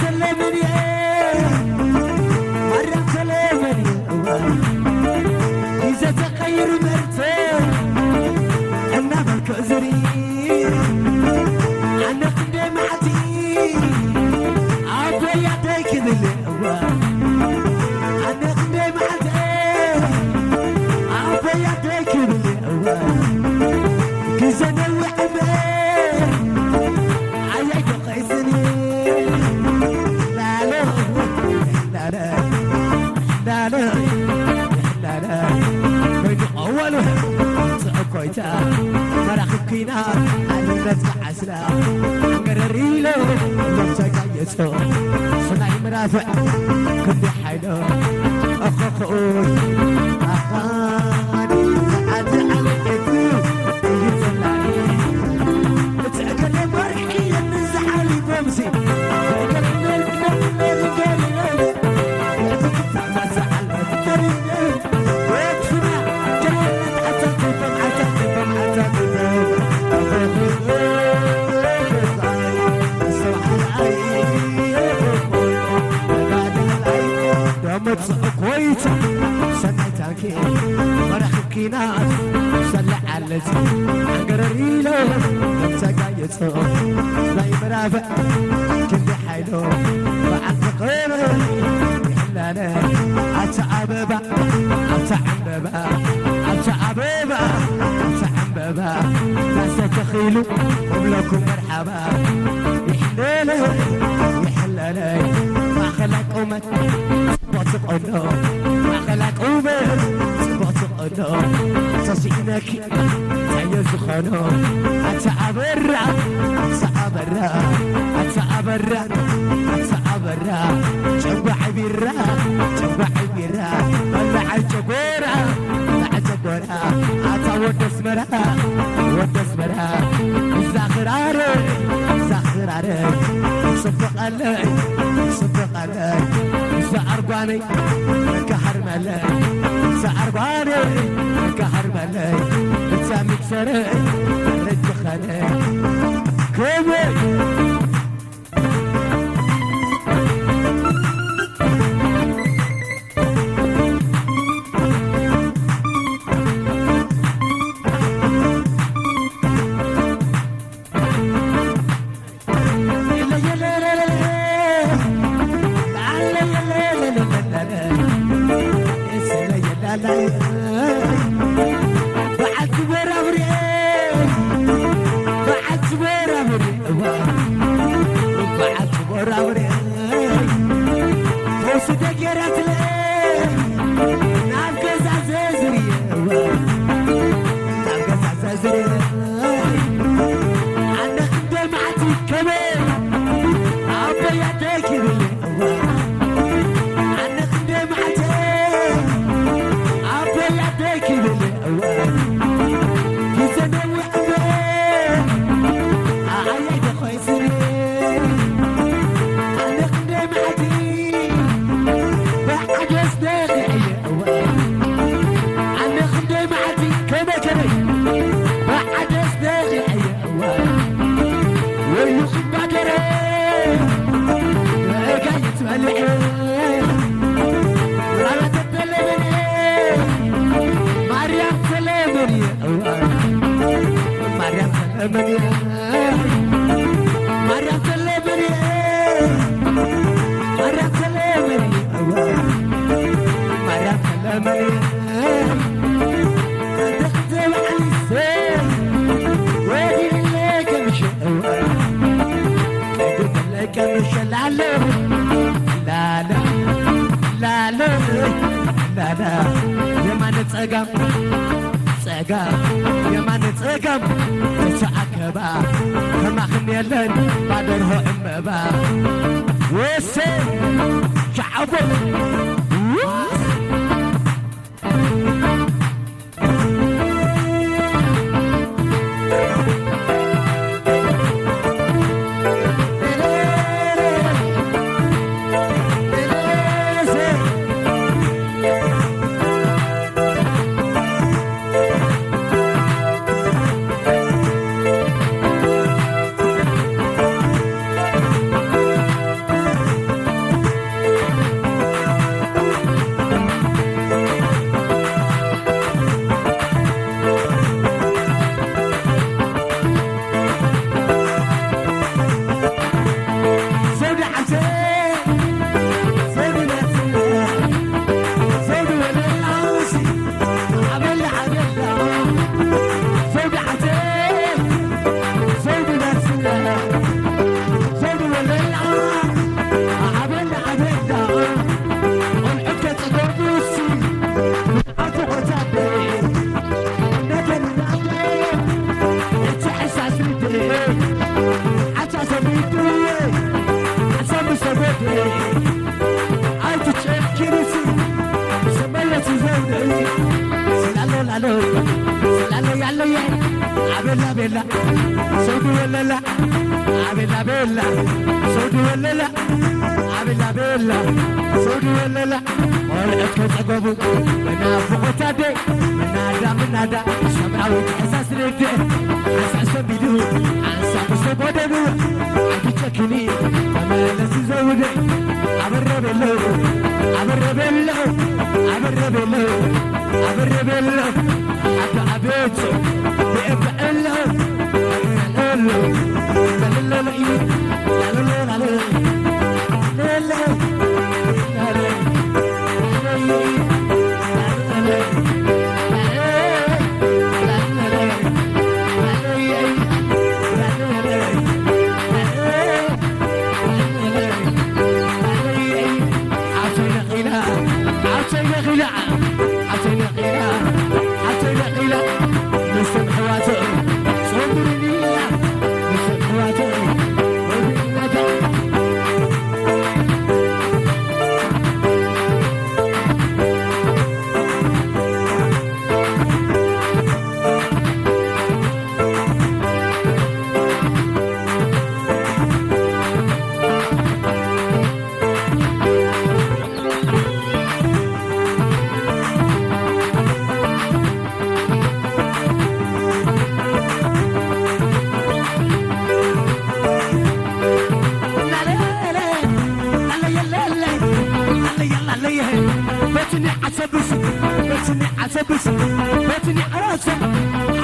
سلمني مريم سلمني إذا تغير مرتين أنا بالكزري أنا قدمتي عبي يعطيك بالهوى أنا قدمتي عبي يعطيك بالهوى كذا نوع بيه عيك قيسني لا لا لا لا لا لا لا لا بيد أوله سأكويتا مرحبكينا أنا نسمع عسلا قرريلو لمسكايسو صنعي مرافع كل حيلو أخوخوي أخاني سعد عليك يزلعني تأكل مرحي النزحالي بمسي تأكل ما زعل مدري ويكفنا جنة عتاقبهم عتاقبهم عتاقبهم دمت كويسة سنتاكي مرحبكي ناس سلع علتي قرريلو متقايتو لاي مرافع كل حيلو بعد قيمة يحلانا عتعببا عتعببا عتعببا عتعببا ناس تخيلوا قبلكم مرحبا يحلانا يحلانا ما خلق أمت بطقنا ما خلق أمت بطقنا تصينك تعيز خنا أتعبرا أتعبرا أتعبرا أتعبرا جوع برا جوع برا ولا عجبورا عجبورا أتعود اسمرا ود اسمرا زخراري زخراري صدق علي صدق علي زعرباني كحر ملي زعرباني كحر ملي سامك سري رجخاني كومي يمان تسقم تسعكبا كما خنيلن بعدره امبا وسن شعبو زودي عايز تشكرسي سميت زودي سلالو لالو سلالو يالو يا عبلا بلا سودي ولا لا عبلا بلا سودي ولا لا عبلا بلا سودي ولا لا ولقيت كتقبو من فوق تادي من نادا سمعوا احساس ردي احساس بدو احساس بودو تشكني تمالس زودي عبر بلو حتى عبيتو بقبل له باتني عراسة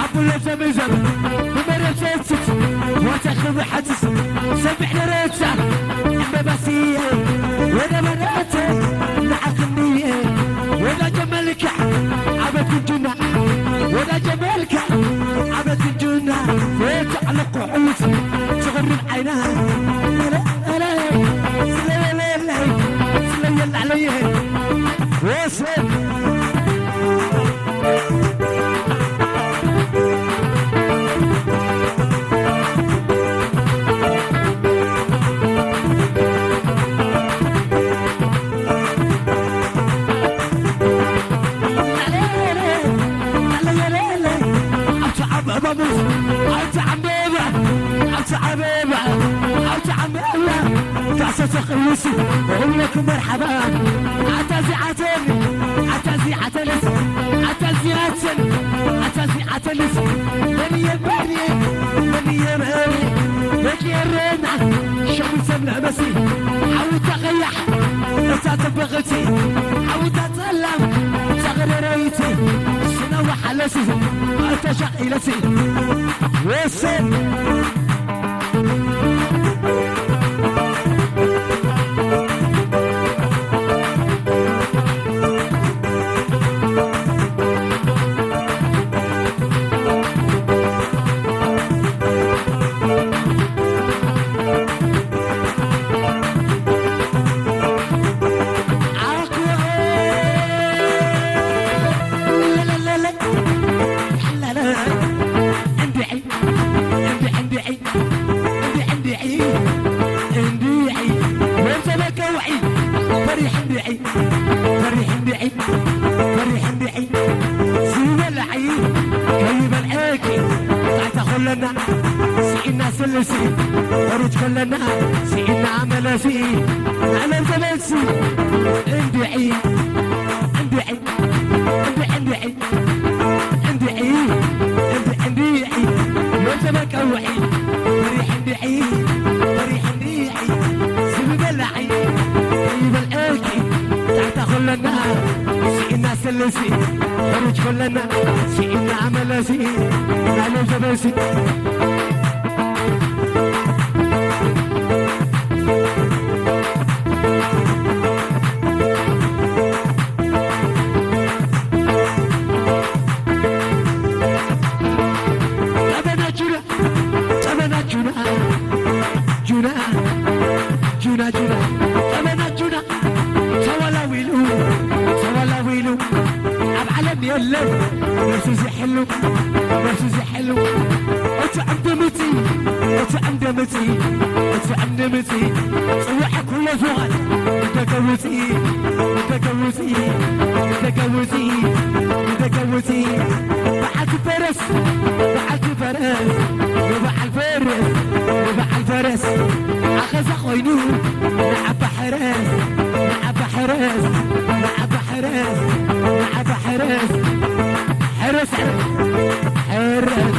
عبولة زمزم بمرسيتس وتخذ حدس سبحنا ريتسا بباسية ولا مراتة لعقنية ولا جمالك عبد الجنة ولا جمالك عبد الجنة وتعلق عوس تغرب عينها لا لا سليل عليها وصل تقوسي وأقول لكم مرحبا عتازي عتلس عتازي عتلس عتازي عتل عتازي عتلس مني يبني مني يبني لك يا رينا شوي سمنا مسي عاود تغيح انت تبغتي عاود تطلع تغري ريتي سنة وحلسي انت شقيلتي وسن سينا سلسي خروج كلنا سينا عمل سي أنا زلسي عندي عيد عندي عيد عندي عيد عندي عيد عندي عيد وجبك أوعي فريح عندي عيد فريح عندي عيد سيب العيد طيب الأكي تحت خلنا سينا سلسي خروج كلنا سينا عمل سي أنا زلسي يلا نفسي حلو نفسي حلو وتعم دمتي وتعم دمتي وتعم دمتي صوحك كل فوق تجوزي تجوزي تجوزي تجوزي بعد فرس بعد فرس وبع الفرس وبع الفرس أخذ خوينو لعب حراس لعب حراس لعب حراس لعب حراس حرس حرس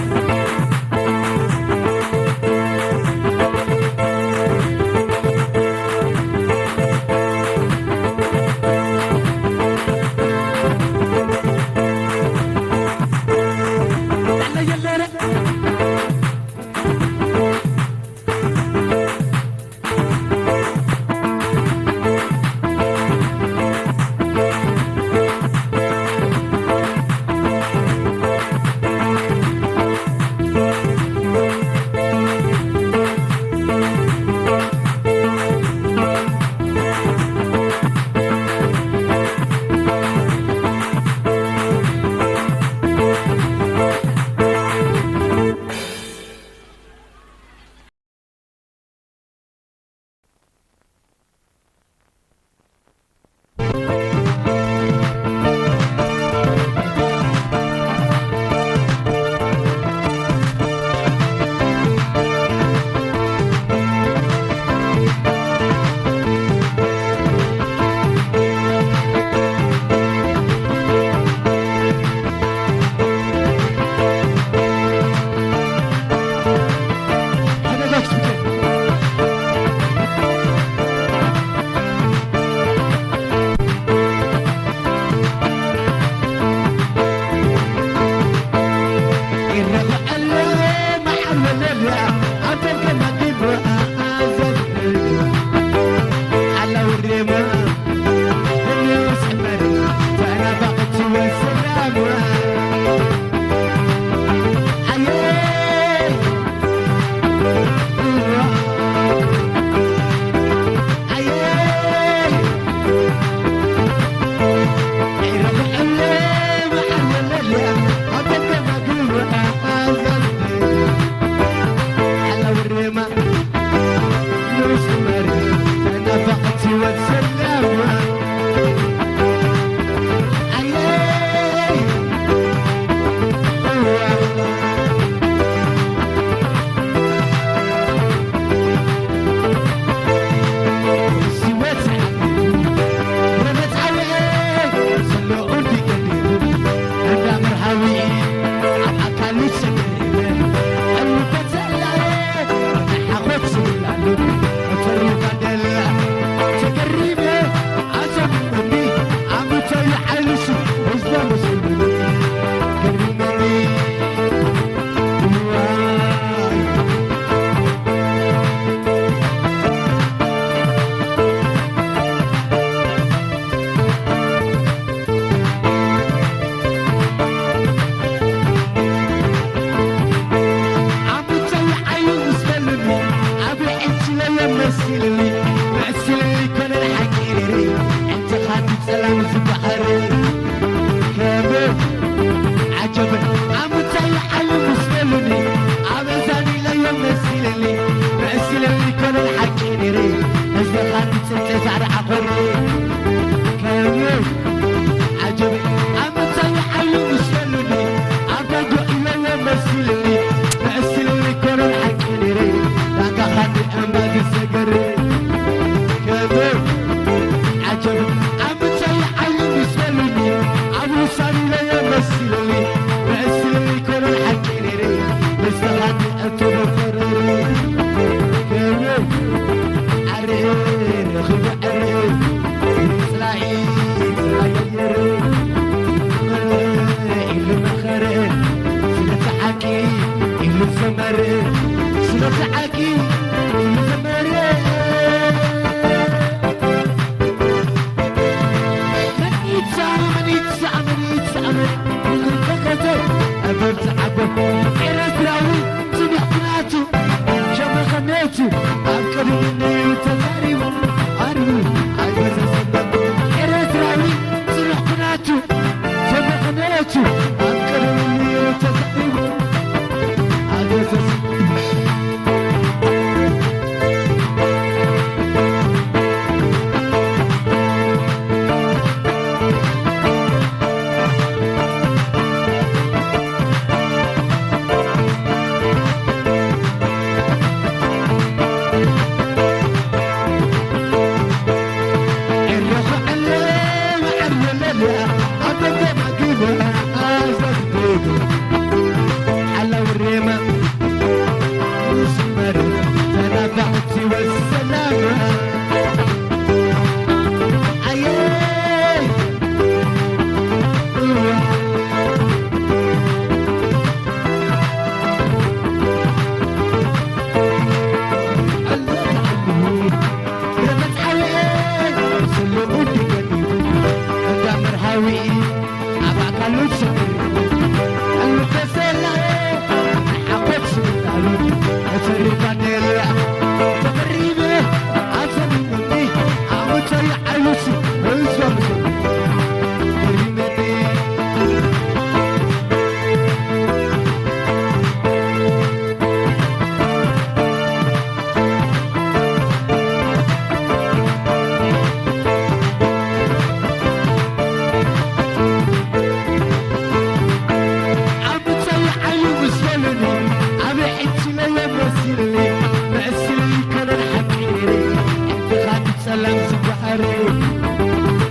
سلام سبحري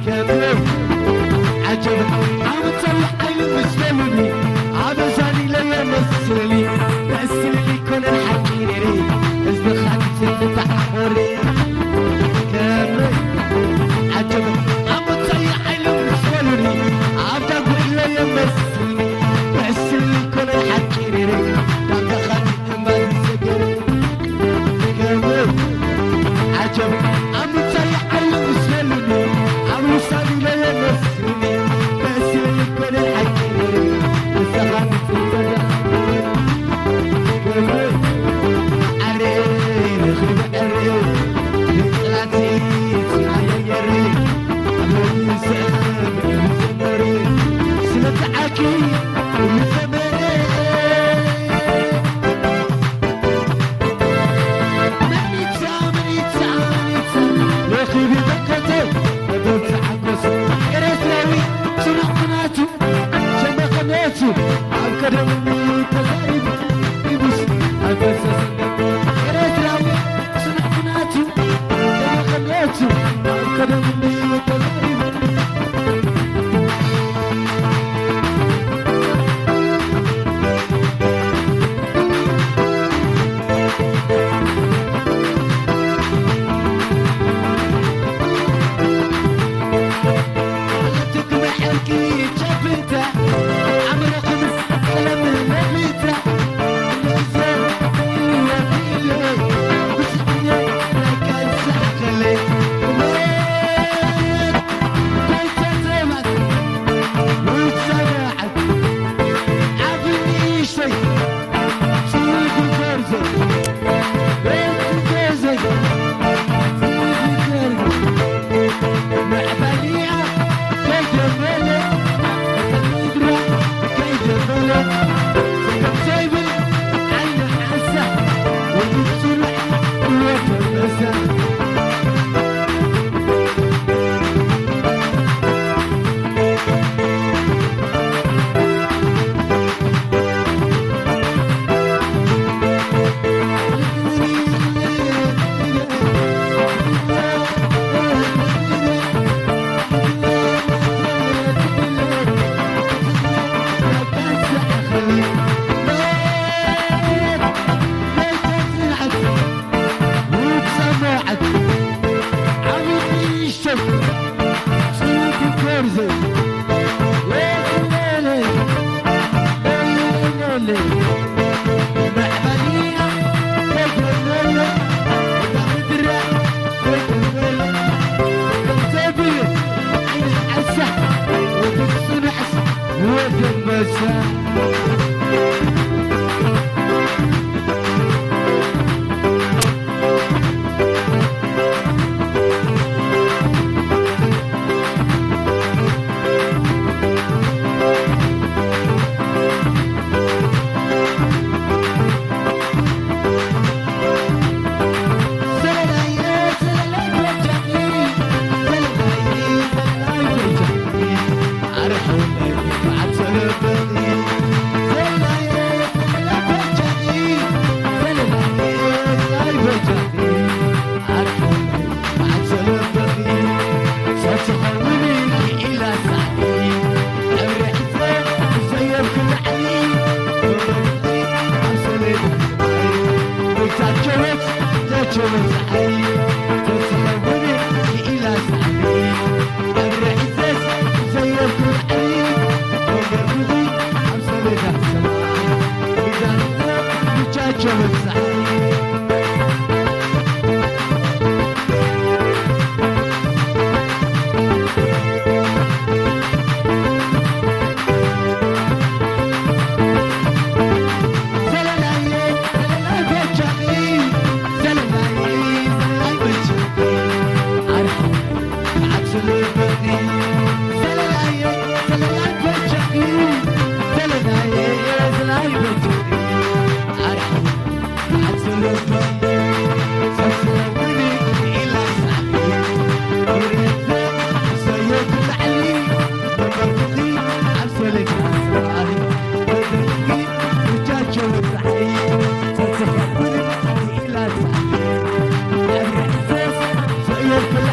كبير عجب عم تصلح عيني مسلمني عبساني ليا مسلي بأسلي كل الحكيري اسم خمسة تحوري كبير عجب عم تصلح عيني مسلمني عبساني ليا مسلي بأسلي كل الحكيري داك خمسة ما تسكري كبير عجب عم تصلح عيني مسلمني عبساني ليا مسلي بأسلي كل الحكيري Yes,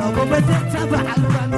لو بدأت تبع الفن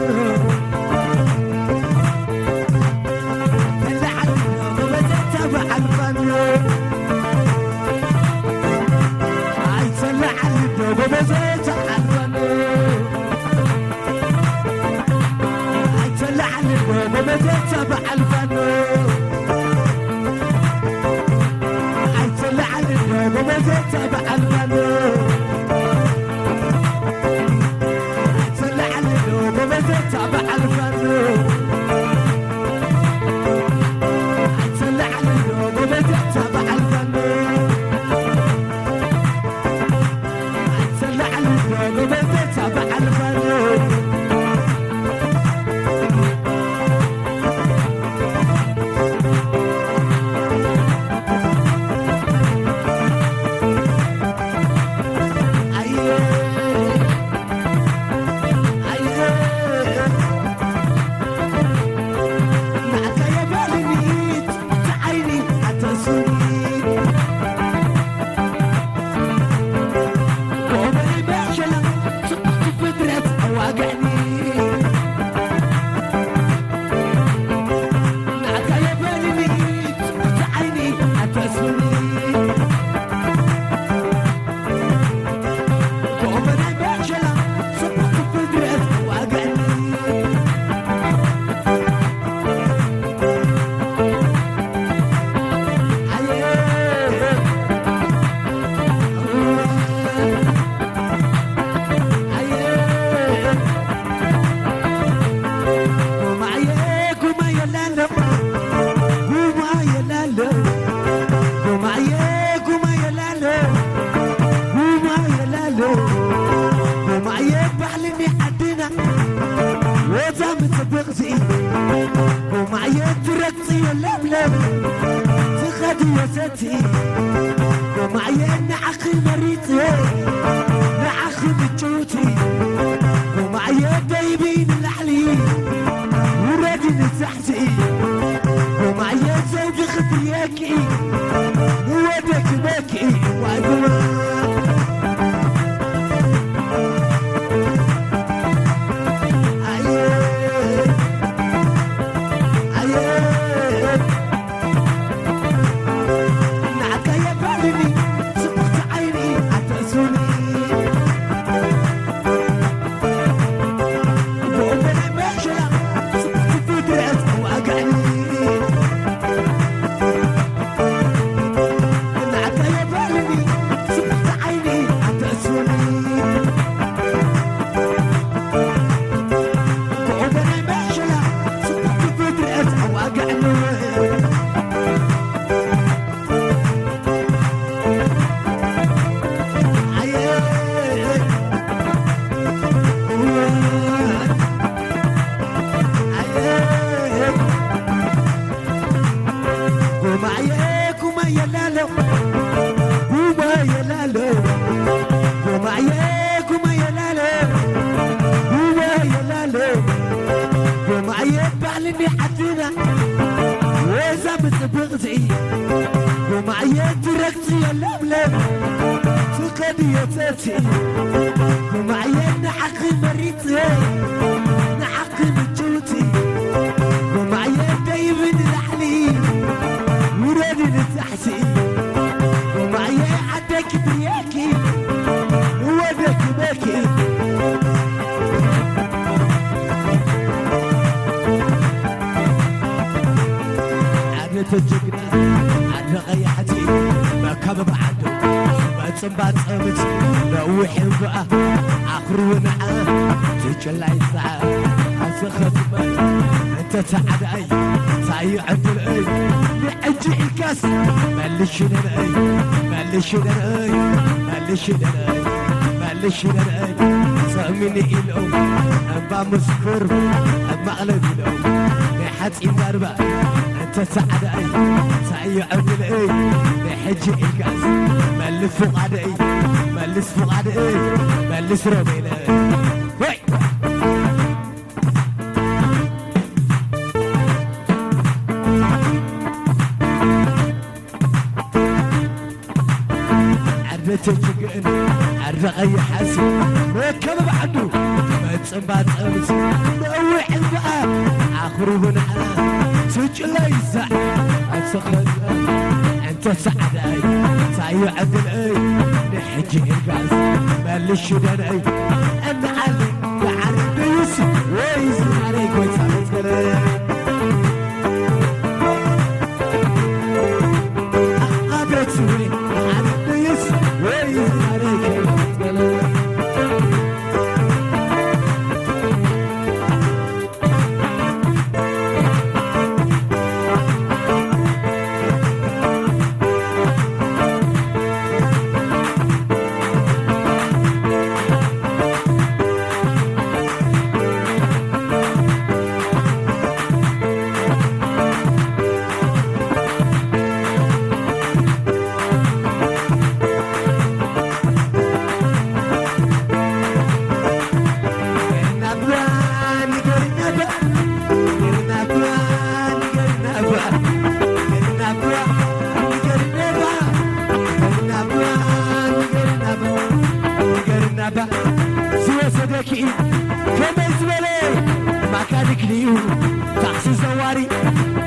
معلش سامني الأم أبا مسكر أبا أغلب الأم حتى الدربة أنت سعد أي سعي عبد الأي بحجي الكاس ملف فوق عدي ملس فوق عدي ملس ربيل وي عرفت الجن عرف أي حاسب ما كم بعده ما صبات أمس نوع البقى عخربنا سجل يسع أتسخن أنت سعداي سايو عبد الأي نحجي القاس مالش دناي أنا علي بعرف يوسف ويزن عليك ويسعد أبيت سوري عرف يوسف ويزن عليك كما زبلي ما كانك ليو تحسي زواري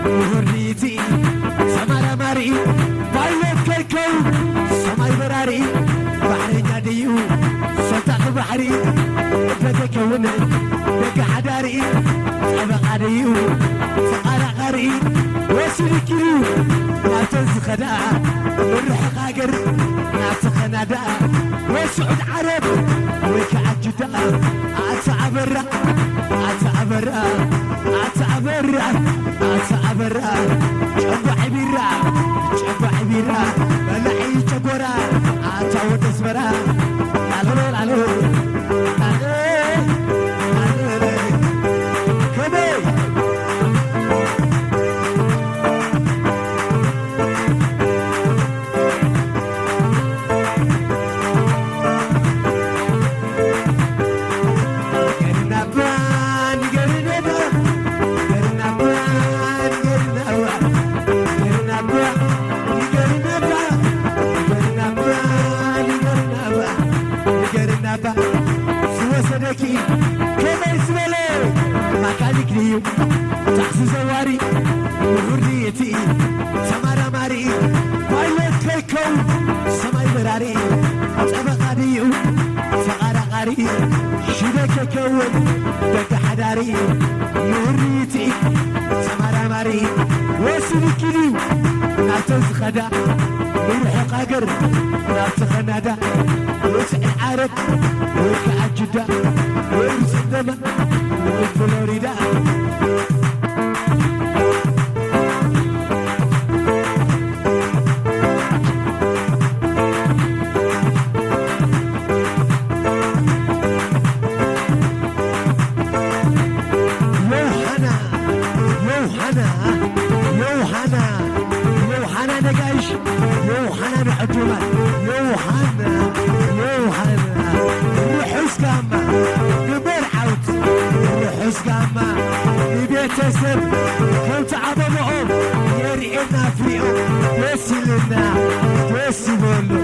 وهريتي سمارة ماري بايلت كيكو سماي براري بحري ناديو سلطاق بحري بدك وني دك حداري سبق عليو سقارة غاري وسلي كيلو ما تنزخدا نروح قاقر ناتخ نادا وسعود عرب وكعجدا أتعبر أتعبر أتعبر أتعبر جنب عبيرة جنب عبيرة بلعي جبورة أتعود اسمرة لالو لالو كما يسملي ما كانك ليو تحسي زواري وهريتي سمارة ماري بايلت كيكو سماي براري سبق عليو سقارة غاري شبك كون دك حداري وهريتي سمارة ماري وسلي كيلو ناتز خدا نروح قاقر ناتخ نادا وسع العرب وكعجدا ويسدما وفلوريدا يوحنا نقاش يوحنا نحجومة يوحنا نحس كاما نبير عوت نحس كاما نبيت اسم كنت عظمهم يرئنا فيهم يسلنا يسلنا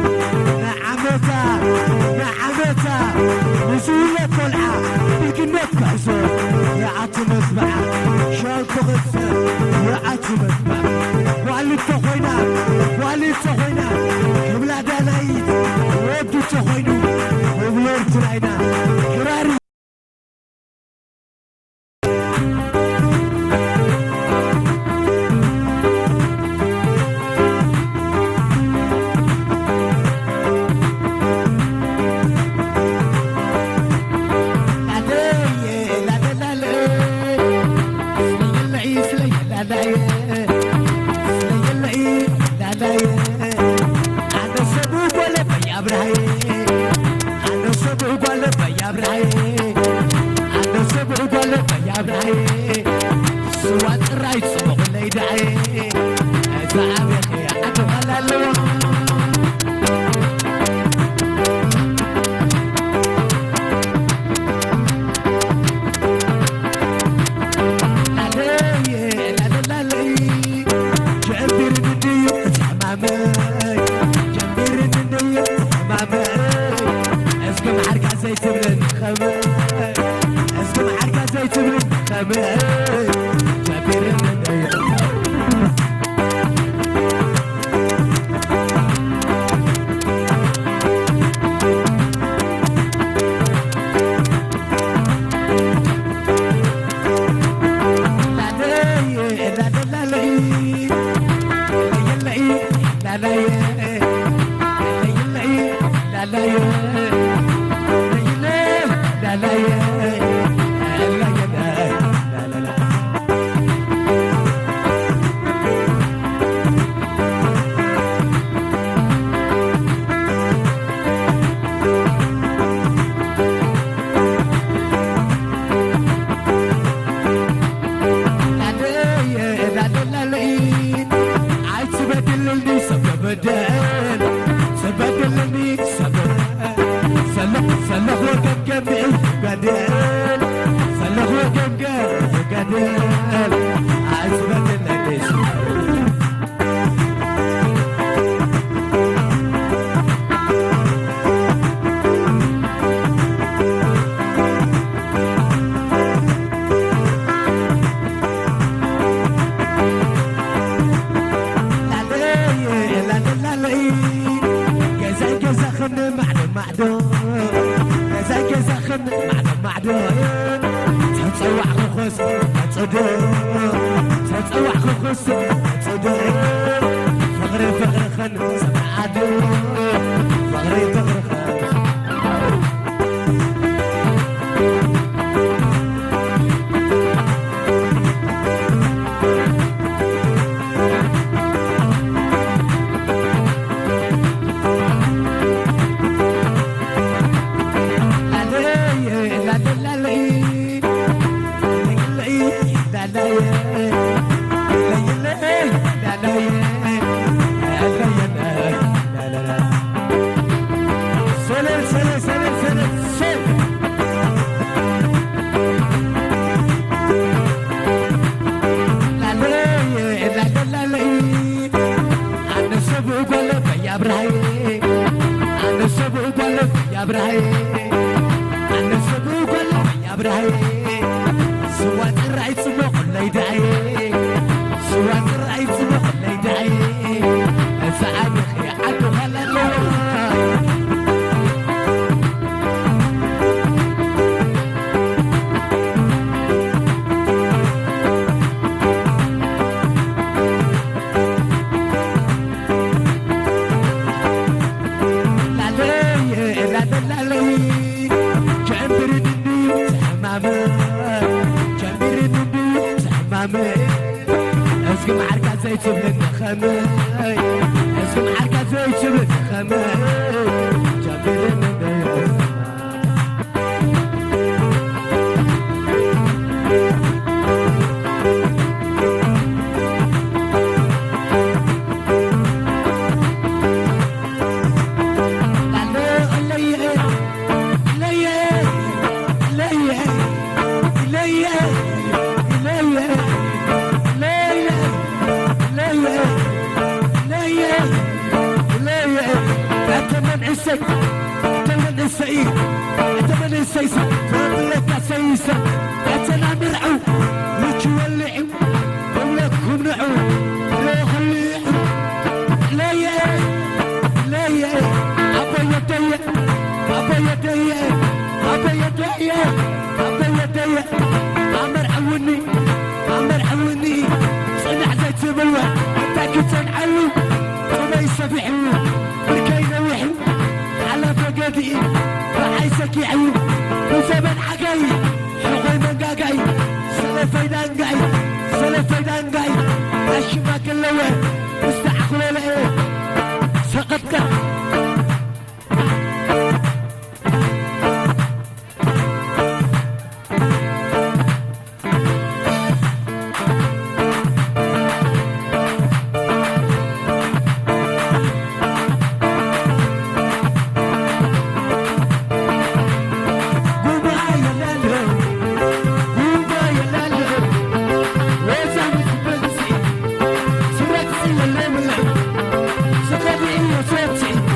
نعمتا مسؤولة طلعة بقنات بحسون يا عطي مسبعة شال تغسل يا عطي مسبعة وعلي التخوينا بلاد نايد ودو التخوينو وبلور تراينا كراري سمي جابر الندايا Secretly in your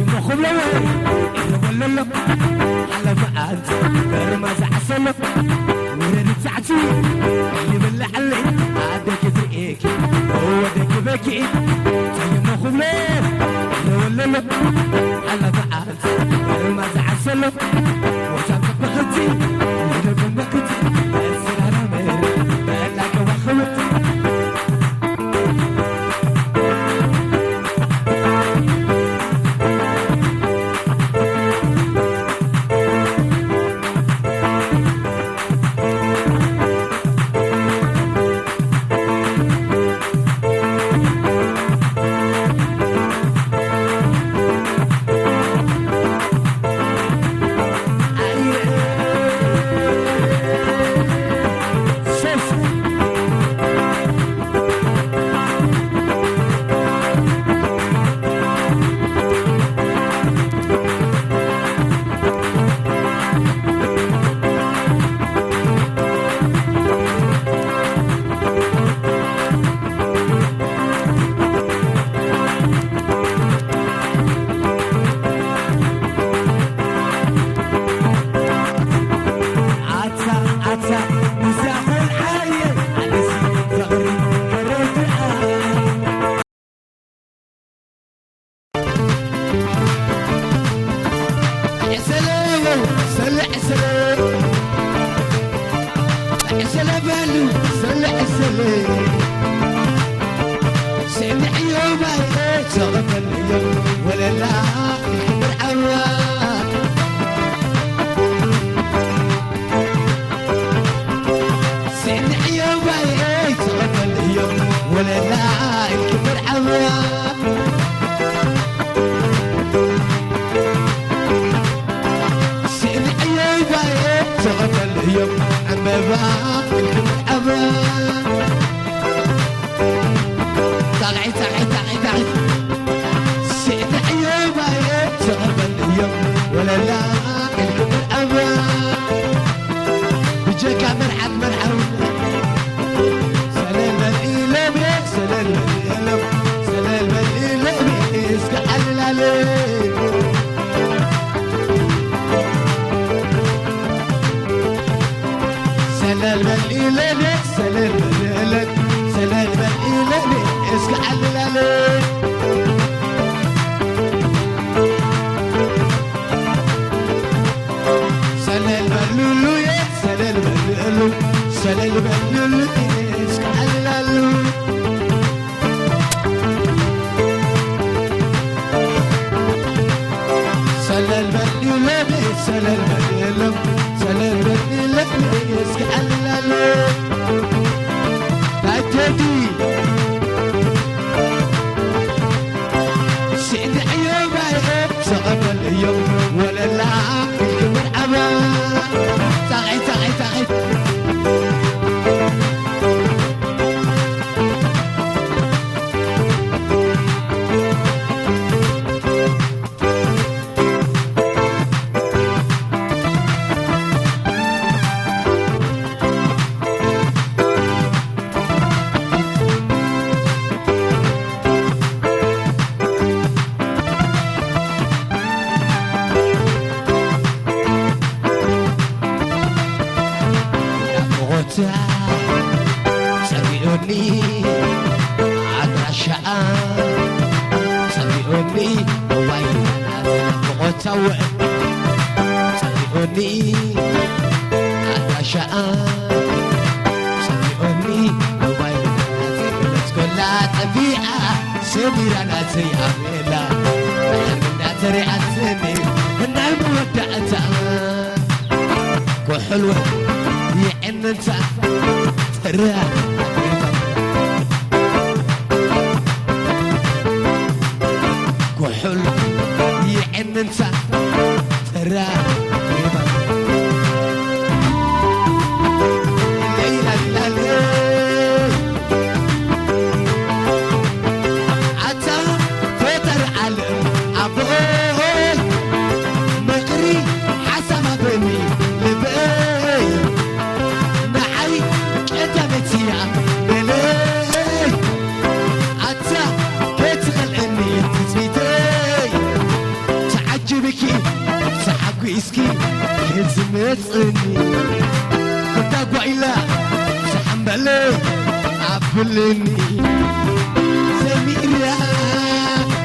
يمخم لوي ولا لا على ما أنت ما زعسل ورد ساعتي يبلع علي عادك زيك هو دك بكي يمخم لوي ولا لا على ما أنت ما زعسل وشانك بختي يلبن بختي السلام بلاك وخلت اسكي كتمتني كنت قايلة سحملي عبلني سميرة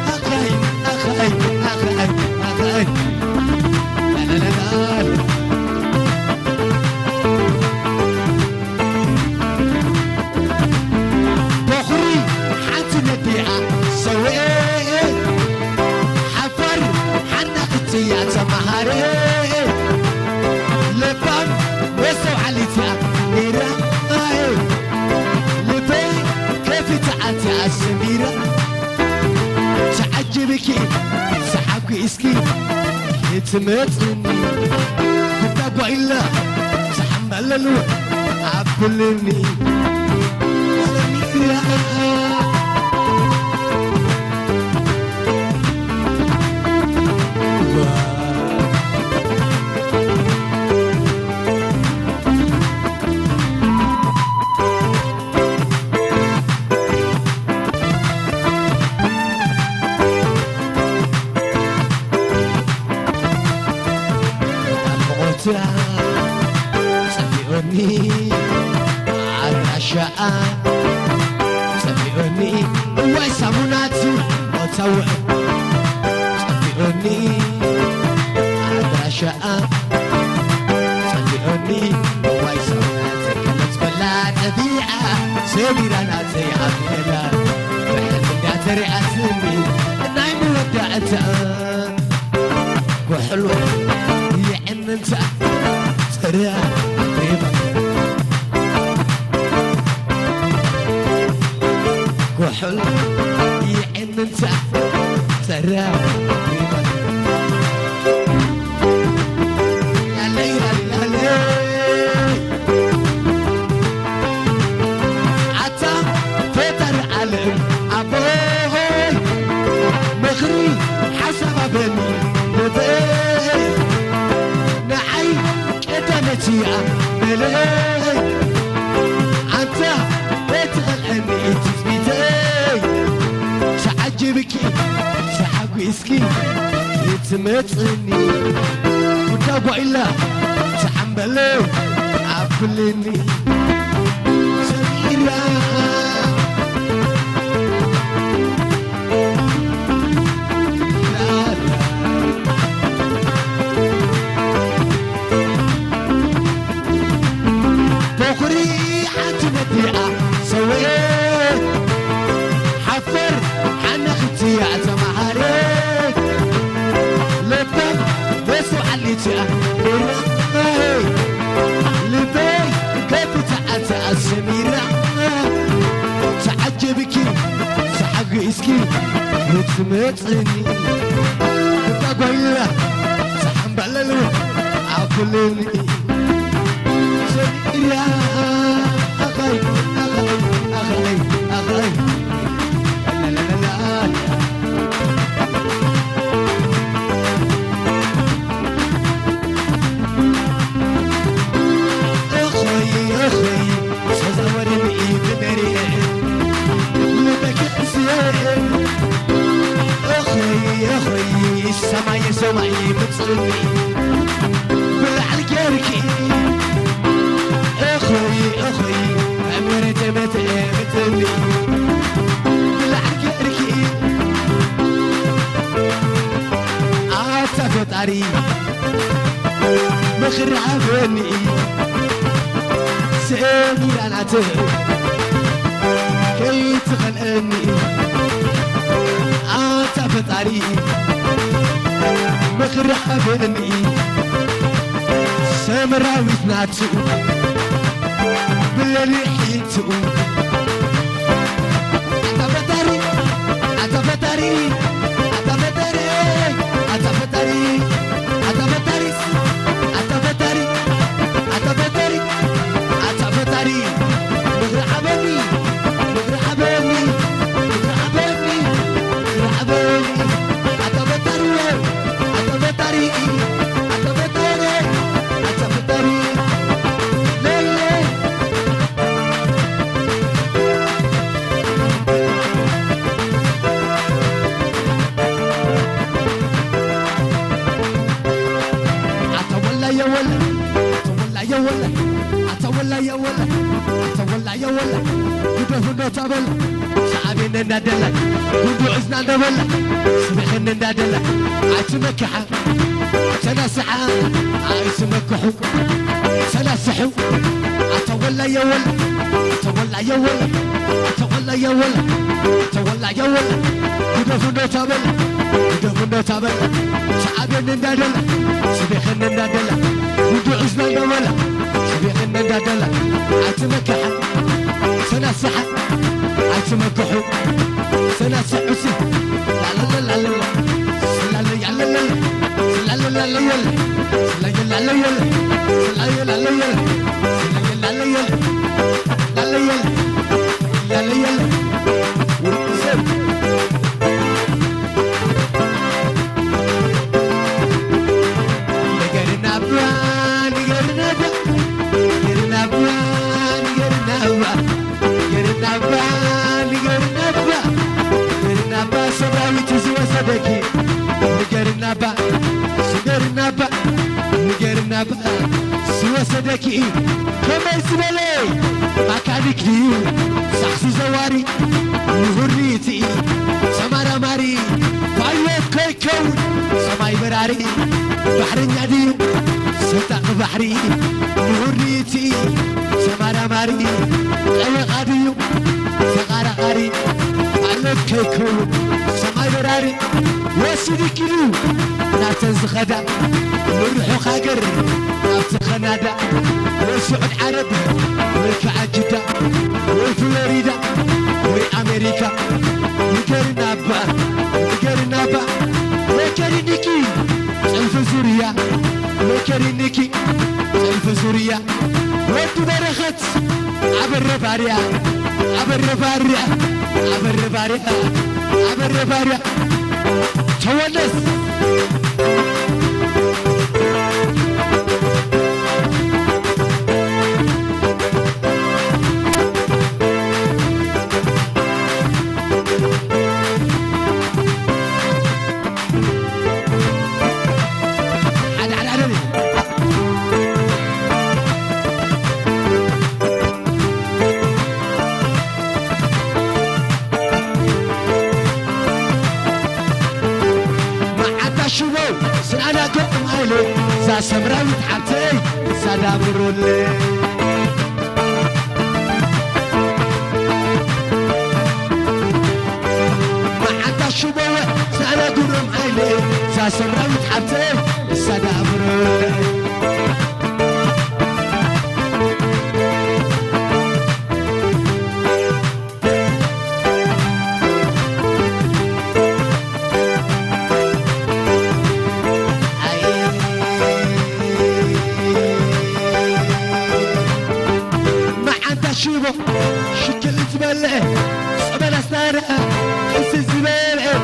أخي أخي أخي أخي لا لا لا لا بخري حتى نبيعة سوي حفر حنقتي يا تمهري لبان وسو عليتها ميرا لبي كيف تعاتي السميرة تعجبك سحبك اسكي يتمتني كنت إلا تحمل له عبلني سميرة سبيوني على عشاء سبيوني ويساموناتي وتوه سبيوني على عشاء سبيوني ويساموناتي كانت بلا نبيعة سميرة ناتي عبيلة بحلم داتري أسمي نايم ودعتها وحلو يعني انت ترى قريبا وحلو يعني انت ترى قريبا يا ليل يا ليل عتا فتر علم ابوي مخري حسب بني نبي نعي كدمتي ملي أنت بتغلني تثبيتي تعجبك سحب اسكي يتمتني وتابع إلا تحملي عبلني سميرة سوي حفر حنختي يا تمهري لبك وسو عليتي لبي كيف تعتى السميرة تعجبك سحق اسكي يتمتني تقويلة سحنبللو عبلني سميرة أخي أخي أخي لا لا لا لا أخي أخي سزورني بمريء لبك أسيء أخي أخي السماء سمعي بتصلني بالعالجاركي أخي أخي أمرت متقبتني بالعالجاركي عاتفت عري مخرعبني سامي لعنته كي تخلقني عاتفت عري مخرعبني سامراوي ناتو باللي حيتو أتفتري أتفتري أتفتري أتفتري أتفتري أتفتري أتفتري أتفتري مغرحبني مغرحبني مغرحبني مغرحبني أتفتري أتفتري أتفتري أتفتري ليه تابل سعابين ندلك ودو عزنا ندولك سبحن ندلك عتمكحة تناسحة عايسمكحو تناسحو عتولى يول عتولى يول عتولى يول عتولى يول ودو تابل ودو تابل سعابين ندلك سبحن ندلك ودو عزنا ندولك سبحن ندلك عتمكحة تناسحة عتمكحو تناسح عسي لا لا لا لا لا لا لا لا لا لا لا لا لا لا لا لا سوسدكي كما يسملي مكانك لي صحصي زواري وهريتي سمارة ماري فايوت كيكون سماي براري بحر النادي ستاق بحري وهريتي سمارة ماري قوي غادي سغارة غاري فايوت كيكون سماي براري وسيدي كيلو ناتنز غدا نروحو خاقر نفس خنادة وسعود عرب ويكع جدة وفلوريدا وأمريكا وكرنابا وكرنيكي سلف سوريا وكرنيكي سلف سوريا وتبرخت عبر رفاريا تونس سمراوي تحبتي سلام رولي ما حتى شبوة سأنا قرم عيلي سمراوي تحبتي سلام رولي شكل زبالة صبنا سنارة حس الزبالة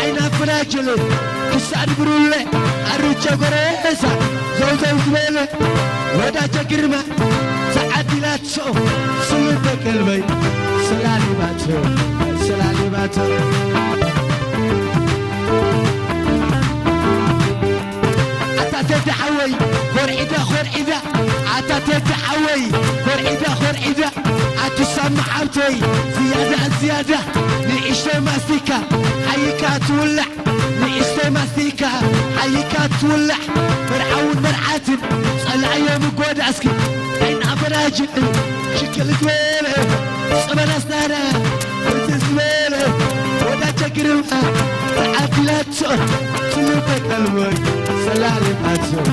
عينا فراجلة كسعد برولة الرجة قريسة زوزة زبالة ودا تقرمة سعادي لا تسوق سلطة قلبي سلالي باتو عتا تتحوي خرعيدة عتا تتحوي خرعيدة تسمع عبتي زيادة لإشتى ماستيكا حيكا تولع لإشتى ماستيكا حيكا تولع مرعون مرعاتن صلع يوم قود عسكي عين عبراجل شكل زبالة صبنا سنارة قلت زبالة ودا تقرمها عقلات سلوبك قلبك سلالي باتو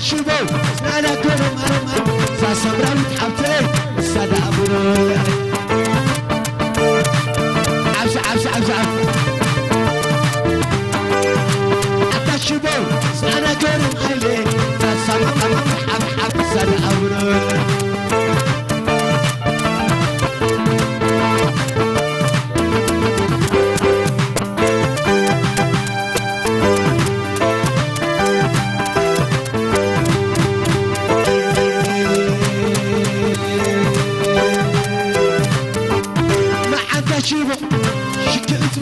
شبو أنا قرم ساسمرا متحبتي السادة أبو عبس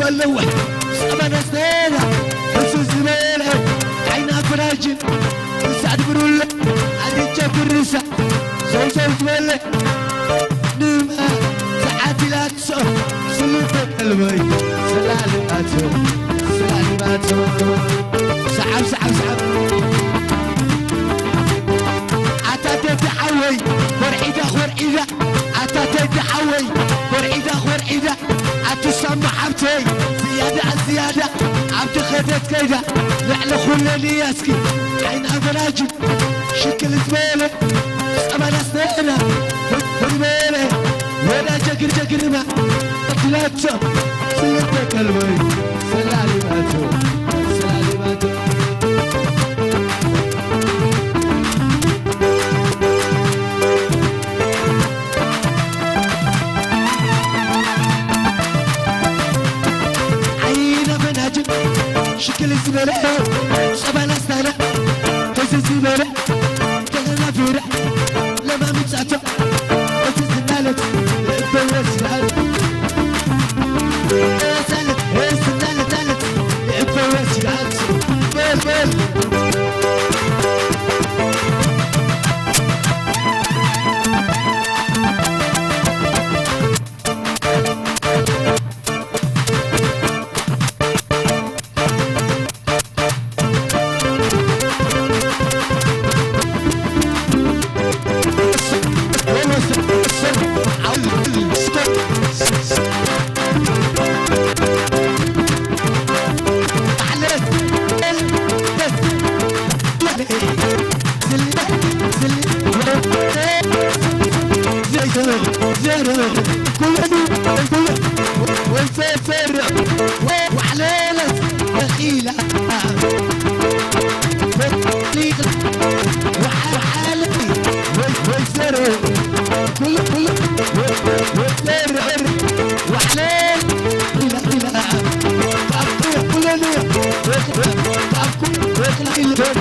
بلوح سأمنا سنينا حسوس زميلة عينا فراجل وسعد برولة عدي جاب الرسا سوسو زميلة نما ساعاتي لا تسوح سلطة قلبي سلالي باتو سلالي باتو سحب سحب سحب عتاتي تحوي ورعيدة ورعيدة عتاتي تحوي ورعيدة ورعيدة عتسمع حبتي زيادة عن زيادة عبد خدت كيدة لعلى خلاني ياسكي عين أبراجل شكل زبالة أمانة سنينة فرمالة ولا جقر جقر ما قتلاتو سلطة قلبي سلالي باتو سلالي باتو شكل الزبالة شبالة سنة هز الزبالة تغنى فيرة لما متسعته هز الزنالة بوز العالم سالت هز الزنالة سالت بوز العالم بول بول وعليلة بخيلة وحالتي والزرع كله كله والزرع وحليل إلى تعبكوا كلنا تعبكوا ويخلق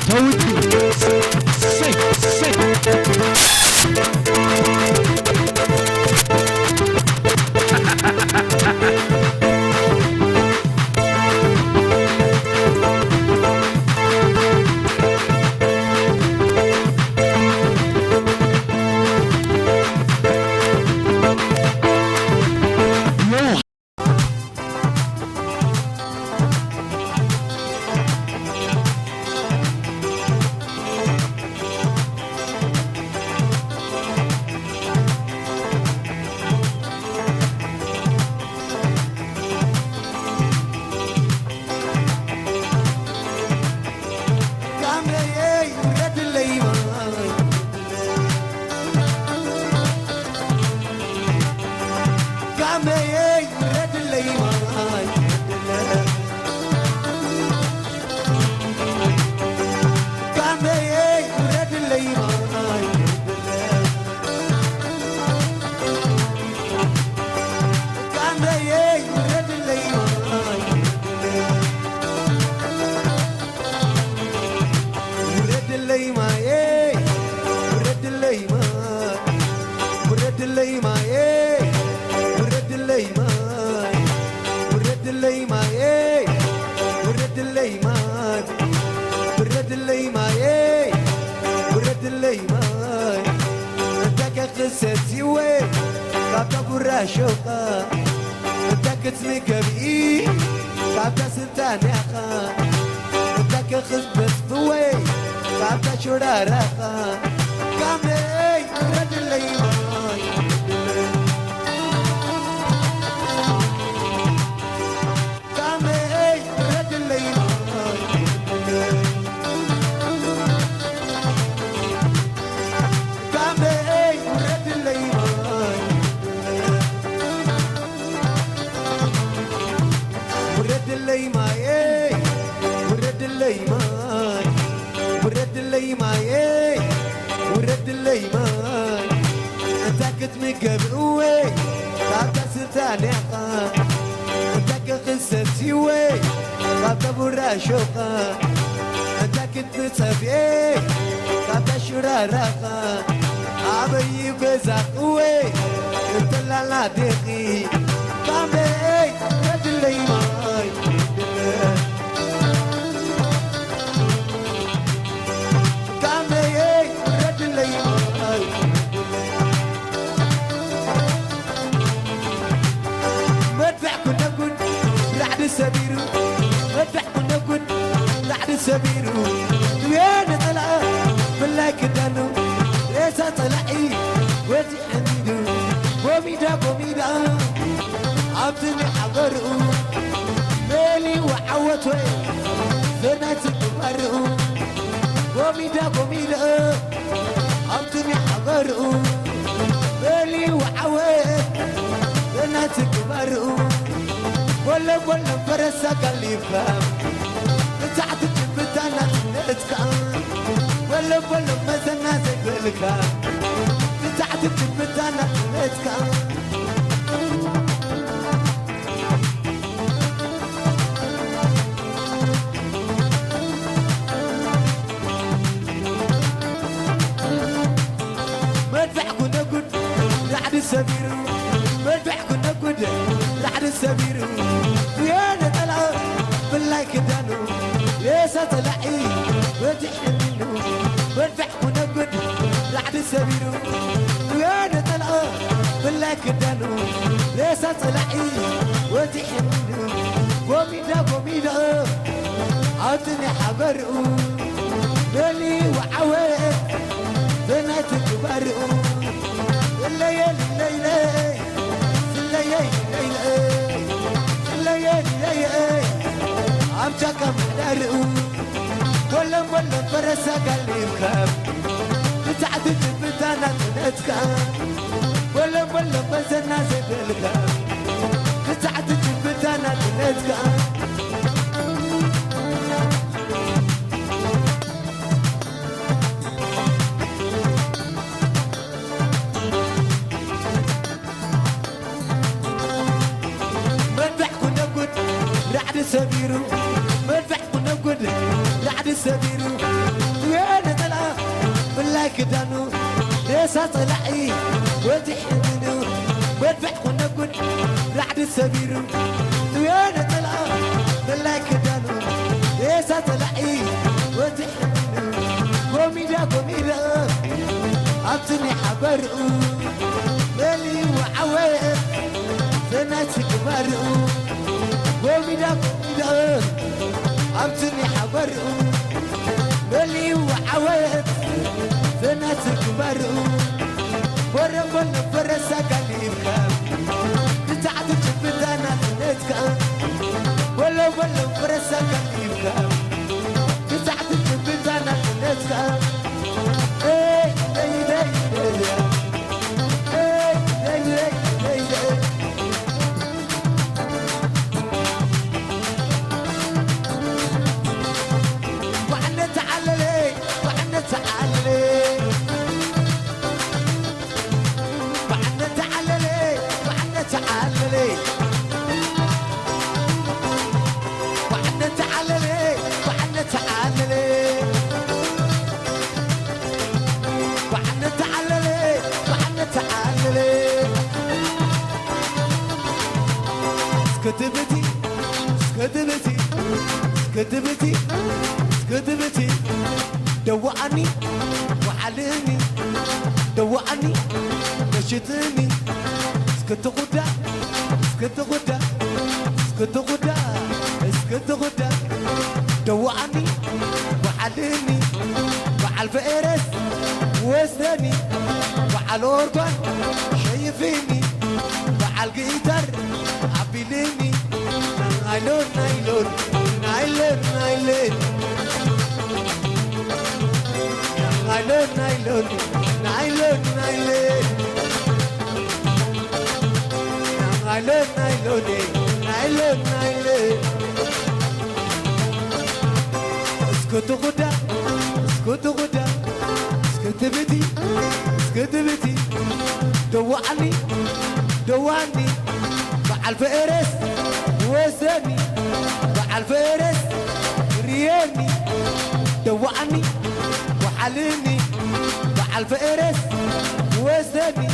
توتي سي شوقا انتك تسميك بإيه تعبت سلطان يا خان انتك خذ بس ضوي تعبت شرارة كامي رد الليمان كامي رد الليمان كامي رد الليمان ورد الليمان ورد الليمان ورد الليمان ورد الليمان انتك تمك بقوي تعبت سلطان يا خان انتك قصة سوي تعبت برا شوقا انتك تمتصفي تعبت شرارة خان عبي بزاق قوي انت لا دقي كامي سبيرو وين طلع بالله كدانو ليس طلعي ودي حميدو قوميدا عبدني حضرو مالي وعوتوي زناتك مرو قوميدا عبدني حضرو مالي وعوت زناتك مرو ولا فرسك اللي يفهم تحت جبتنا نتكلم ولا مزنا زقلك تحت جبتنا نتكلم مدفع كنا قد لعد السبيرو مدفع كنا قد لعد السبيرو ويانا طلع بالله كدانو ليس طلعي وتحملو مدفع كنا قد لعد السبيرو ويانا طلع بالله كدانو ليس طلعي وتحملو قوميدا عطني حبرقو بلي وعوات بناتك برقو الليالي الليالي عم تكم نرقو ولا فرسك اللي يخاف بتعدد بدانا نتكام ولا مزنا زي الكام بتعدد بدانا نتكام سبيرو مدفع كنا قد لعد السبيرو وين طلع بالله كدانو ليس طلعي وتحملو مدفع كنا قد لعد السبيرو وين طلع بالله كدانو ليس طلعي وتحملو قوميدا عبتني حبرقو مالي وعوات بناتك مرقو قوميدا عبتني حبرقو مالي وعوات بناتك مرقو ولا فرسك اللي يبخاف بتعدد بدانا نتكام ولا فرسك اللي يبخاف بتعدد بدانا نتكام كذبتي دوعني وعلمني دوعني نشتني اسكت غدا دوعني وعلمني وعلى الفئرس وزني وعلى الأورجن شايفيني وعلى الجيتار عبيليني نايلون اسكت غدا اسكت دوعني مع الفئرس وزني مع الفئرس رياني دوعني وحلني مع الفئرس وزني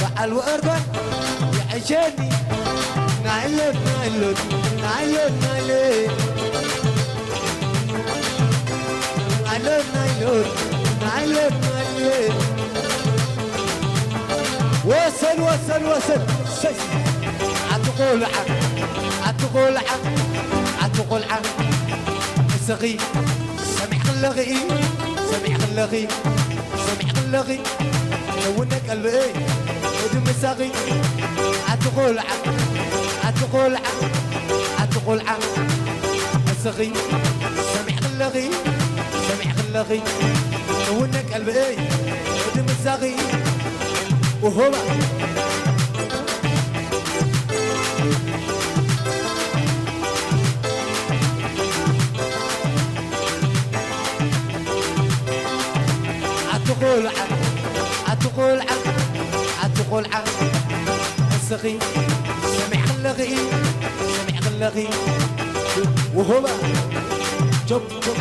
مع الورقة يعيشني نايلون وصل عتقول السقي سمع خلقي سمع خلقي سمع خلقي لونك قلبي ودم ساقي عتقول عم عتقول عم عتقول عم السقي سمع خلقي سمع خلقي لونك قلبي ودم ساقي وهو عتقول عم عتقول عم عتقول عم السقي سمع خلقي سمع خلقي وهو جب جب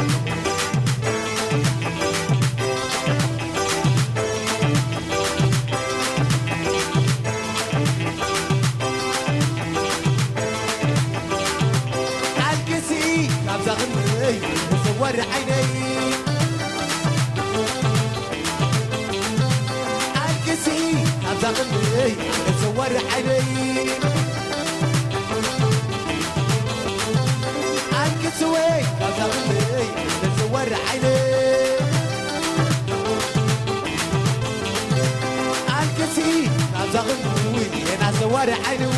عالكسي كابزا غني وصور عيني زغني صور عيني عنك سوي زغني صور عيني عنك سي زغني انا صور عيني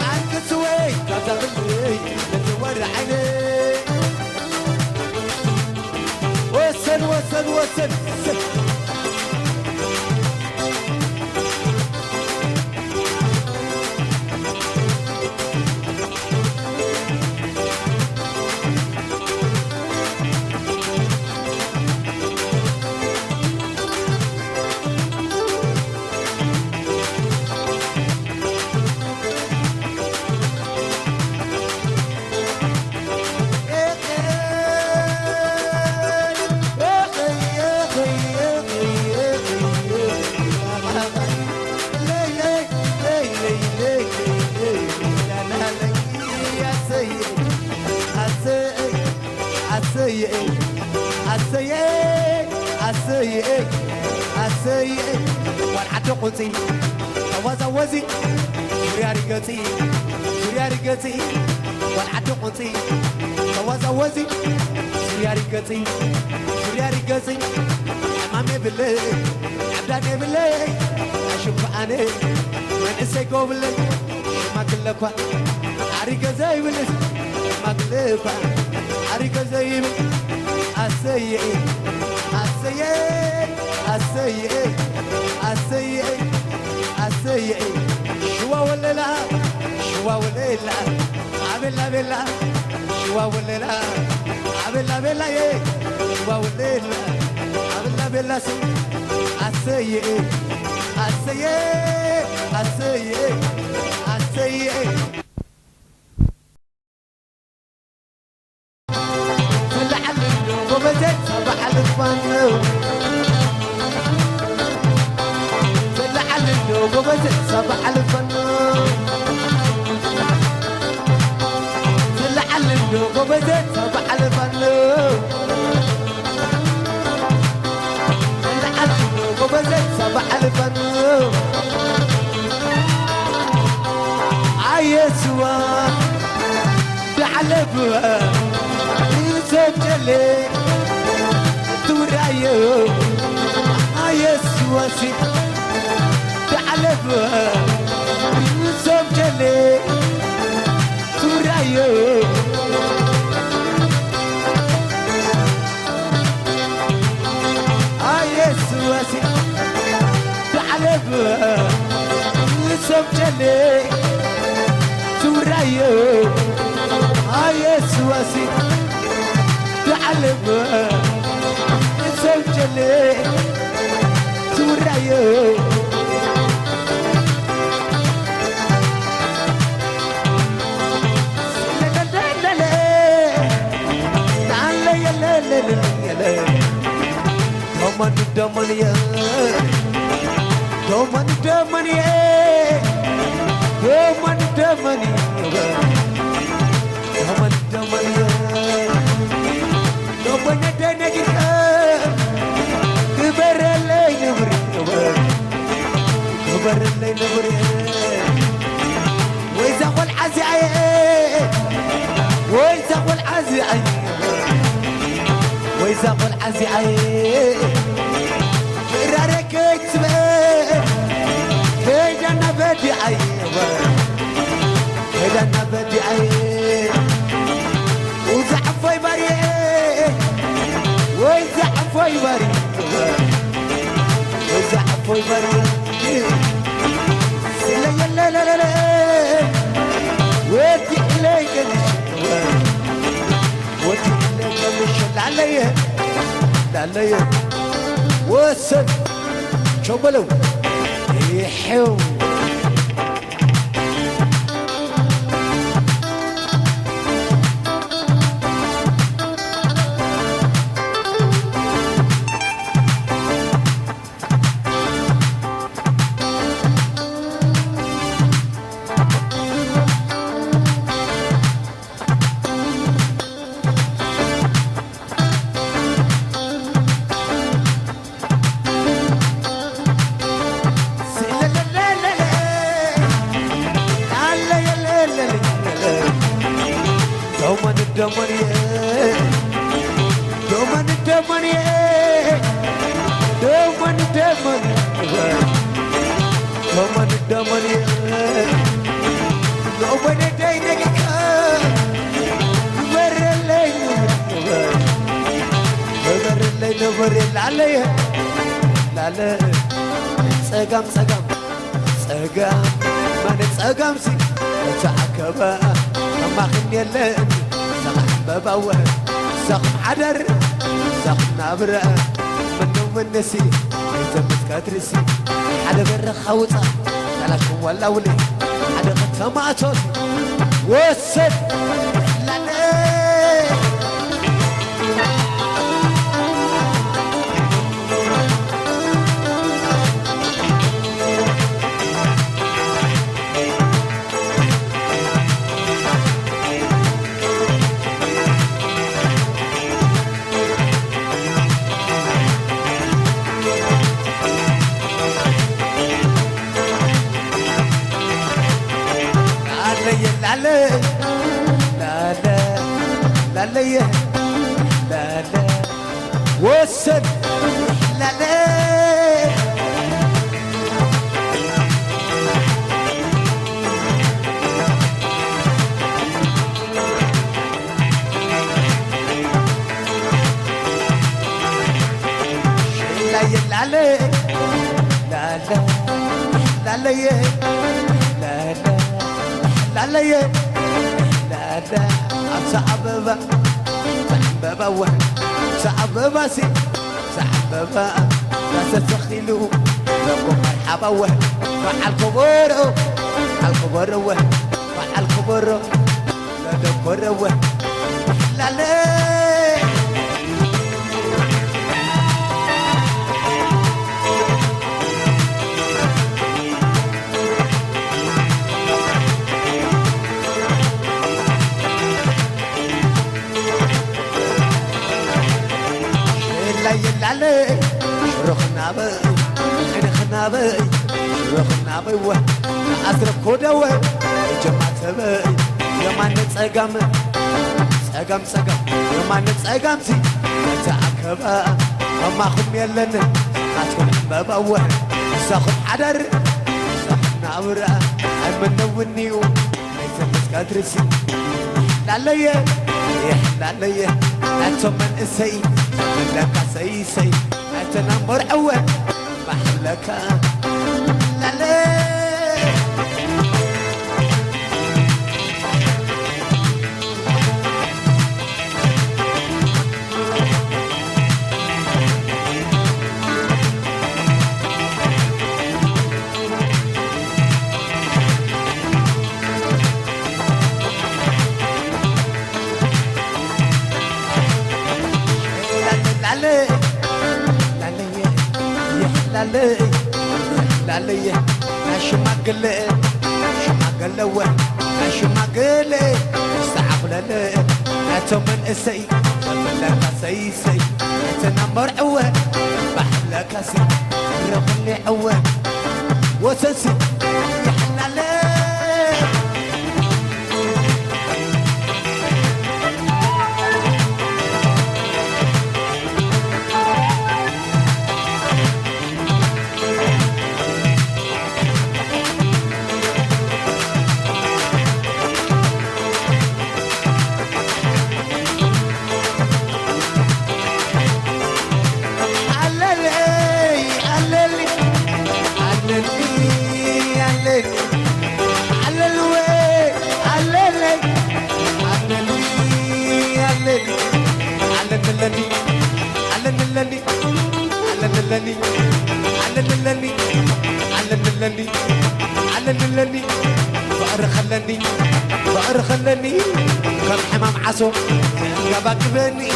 عنك سوي زغني صور عيني وسن وسن وسن السيئ والعد قلتي توزوزي سوريا رقتي سوريا رقتي والعد قلتي توزوزي سوريا رقتي سوريا رقتي امامي بالله عبداني بالله اشوف اني من اسيقو بالله ما كلكوا عريقه زي بالله ما كلكوا عريقه زي السيئ السيئ السيئ السيئ السيئ شوا ولا لا شوا ولا لا عاملها بالله شوا ولا لا عاملها بالله شوا ولا لا عاملها بالله السيئ السيئ السيئ السيئ صباح الفن طلع النوم وبدأ صباح الفن طلع النوم وبدأ صباح الفن طلع النوم وبدأ صباح الفن عيسوا بعلبها يسجلي رايو يسوسي تعلبها يوسف جلي رايو يسوسي تعلبها يوسف جلي رايو يسوسي تعلبها سوجلي سورايو لا لا لا لا تعال يا لا لا لا لا دومن دومن يا دومن دومن يا دومن دومن يا دومن دومن يا دومن دنجي كبر اللي نبري كبر اللي نبري وإذا قل عزي زي عي رارك تبه هيدا نبدي عي هيدا نبدي عي وزعفوي بري وزعفوي بري وزعفوي بري لا لا لا لا ودي إليك ودي إليك مش عليا عليا وسن شو بلو يحو سقام سقام سقام ما نتسقام سي تعكبا ما خني اللين سقم ببوه سقم عدر سقم نابرة منو من نسي يزمت كاترسي حدا بر خوطة لكم ولا ولي حدا قد سمعتوسي وسد لا لا لا لا لا لا لا وسد لا لا لا لا لا لا لا لا لا لا لا صعب بابا صعب باسي صعب بابا لا تتخيلوا لكم مرحبا مع الكبر مع الكبر مع الكبر لا دبر لا لا علي رخنا بي حنا بي رخنا بي أسرب كودوي جمعت بي يمان نتسقم سقم سقم يمان نتسقم سي نتعكبا وما خم يلن هاتكم ببوه ساخد حدر ساخدنا برا أمن نونيو نيتمس كاترسي لاليه لاليه أنتم من إسي لك سي سي أنتنا مرعوة بحلك لا لا لالي لالي شماقلي شماقلوه شماقلي استعقللي أتو من إسي لك سي سي أتنا مرعوه بحلك سي رغني عوه وسنسي يحلالي علني علني علني علني فقر خلني كم حمام عصو قبا قبني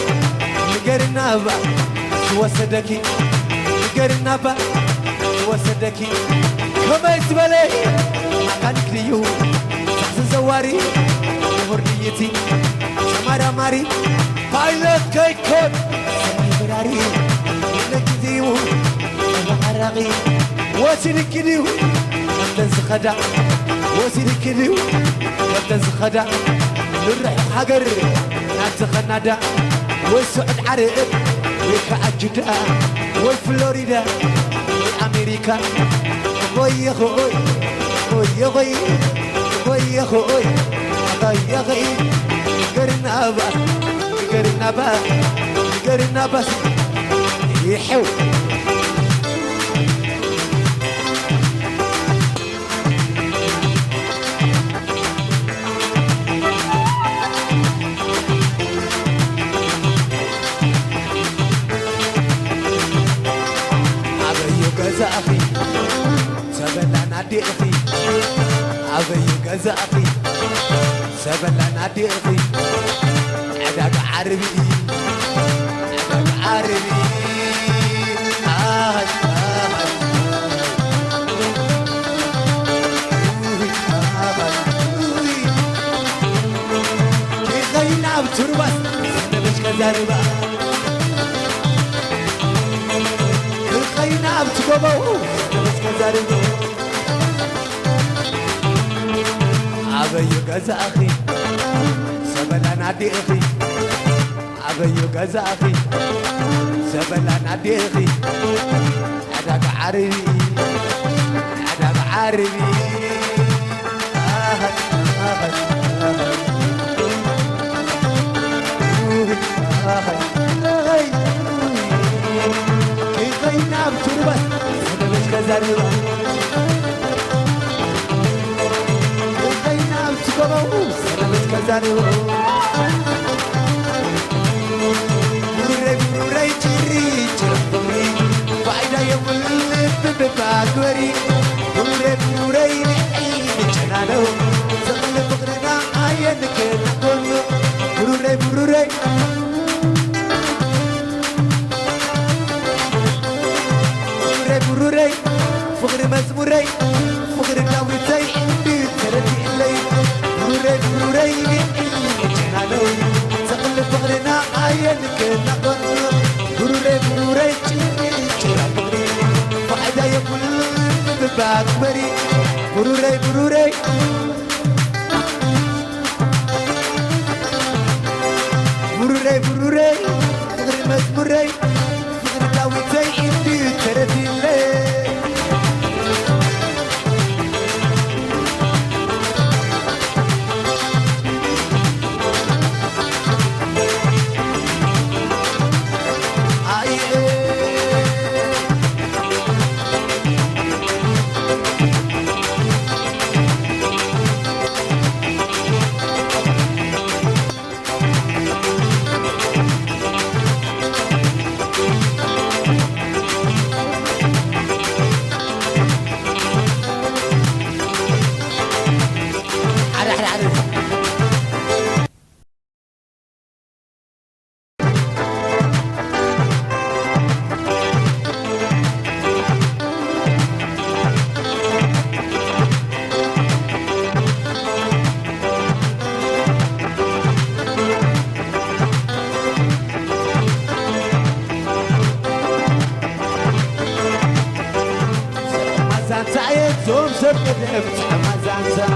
نقرنا با سوسدكي نقرنا با سوسدكي كما يتبلي مكانك ليو سحس زواري هرديتي سمارا ماري بايلوت كيكون سمي براري نكديو الحرقي واسلك ديو قدن سخدا واسلك ديو قدن سخدا نرح حجر ناس خنادا والسعود عرق ويكعجدا والفلوريدا والأمريكا خوي خوي خوي خوي خوي خوي خوي خوي قرنابا قرنابا قرنابا يحو أخي سبلا نادي أخي أبي كذا أخي سبلا نادي أخي عدك عربي عدك عربي كيف يلعب تربة مش كذا ربا نعم تقوموا بس كذاري عبيو كذا أخي سبلا نادي أخي عبيو كذا أخي سبلا نادي أخي عدك عربي عدك عربي نعم تربة هذا مش كذاري نعم تقوموا هذا مش كذاري بروري تري تربي فايدة يوم اللي بباكوري بروري نحيي جنانو زغل فقرنا عينك نقول بروري بروري فقر مزموري فقر داويتي عندي تردي الليل بروري جنانو زغل فقرنا عينك نقول بروري تربي فايدة يقول بباكوري بروري فقر مزموري فقر داويتي عندي تردي الليل توم سبت مزانزا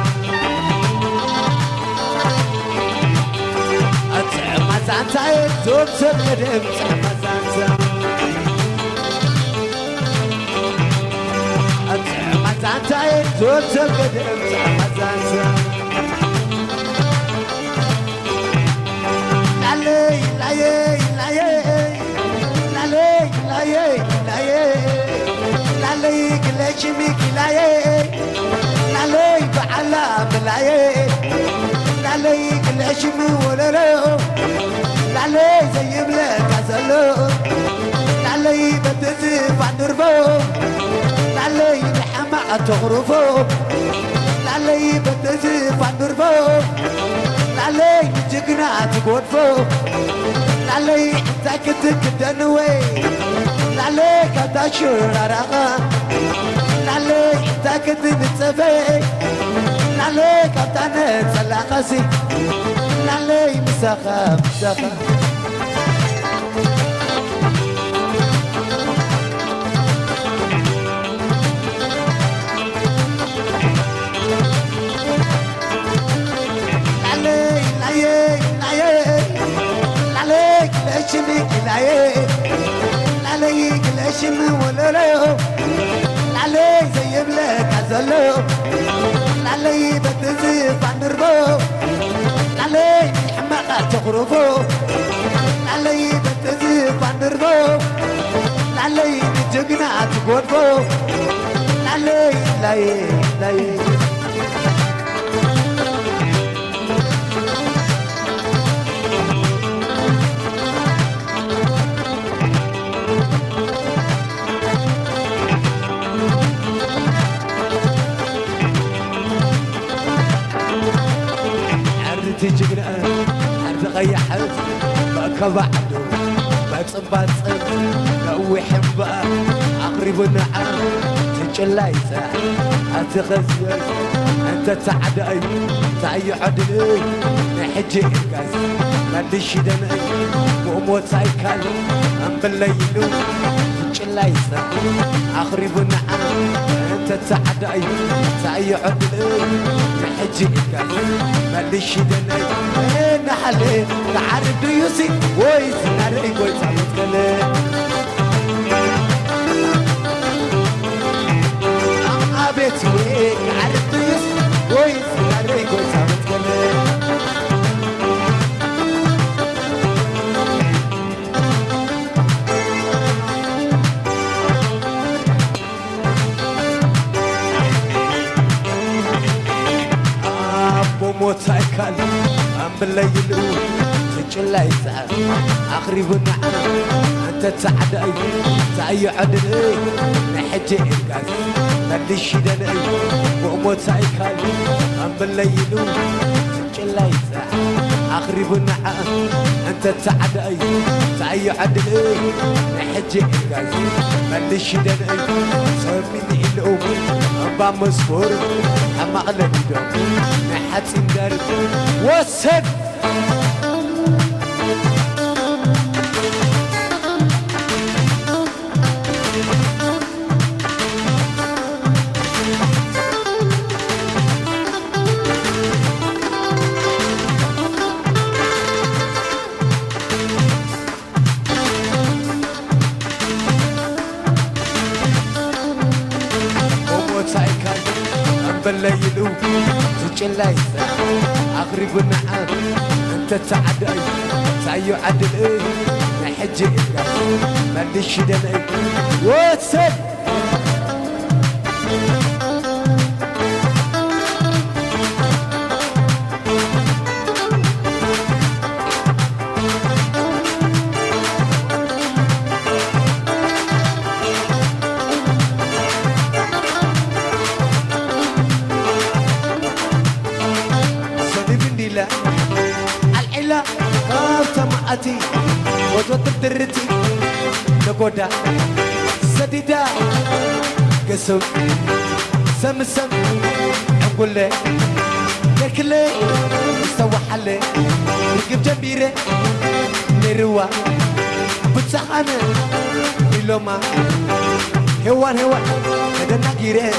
مزانزا توم سبت مزانزا مزانزا توم سبت مزانزا لالي لالي لالي لالي لالي لالي كلش ميك لالي لالي بعلا بلاي لالي كلش مي ولا لالي زي بلا كسلو لالي بدت بعد أتغرفو لعلي بتزيف عن درفو لعلي جقنا تقودفو لعلي تاكتك دنوي لعلي كتاشر عراقا لعلي تاكت نتسفي لعلي كتانت سلاقسي لعلي مساخة مساخة عليك الاشم ولولو علي زي بلك عزلو علي بتزيف عن ربو علي حماقة تغرفو علي بتزيف عن ربو علي جقنا تقودفو علي لاي تجينا عرض غيحت بأكبع عدو بأتصبات صب قوي حبا أقرب النعم تجلايسا أتغزيز أنت تعدي تعي عدلي نحجي إرقاس ماليش دني وأموت سايكال أم بالليلو تجلايسا أقرب النعم أنت تعدي تعي عدلي نحجي إرقاس ماليش دني نحلي تعرف ديوسي ويس ناري ويس عمتكلي أبيت ويك عرف ديوسي ويس ناري ويس عمتكلي موتايكال أم بالليل تجلى يسعى أخرب النعم أنت تعدي تعي عدلي نحجي إرقاس ماليش دني وموتايكال أم بالليل تجلى يسعى أخرب النعم أنت تعدي تعي عدلي نحجي إرقاس ماليش دني سميني الأم أبا مصفور أما على الدم حتى ندرب وسد بالليل تجلايسا أغرب النعام أنت تعدي تعي عدل إيه نحجي إرقاس ماليش دني واتسد العلا غابت معتي وتوتر درتي نقودا سديدا قسم سمسم نقول له لكلي مستوى حلي رقب جنبيري نروى بتسخانة إلوما هوان هدنا جيري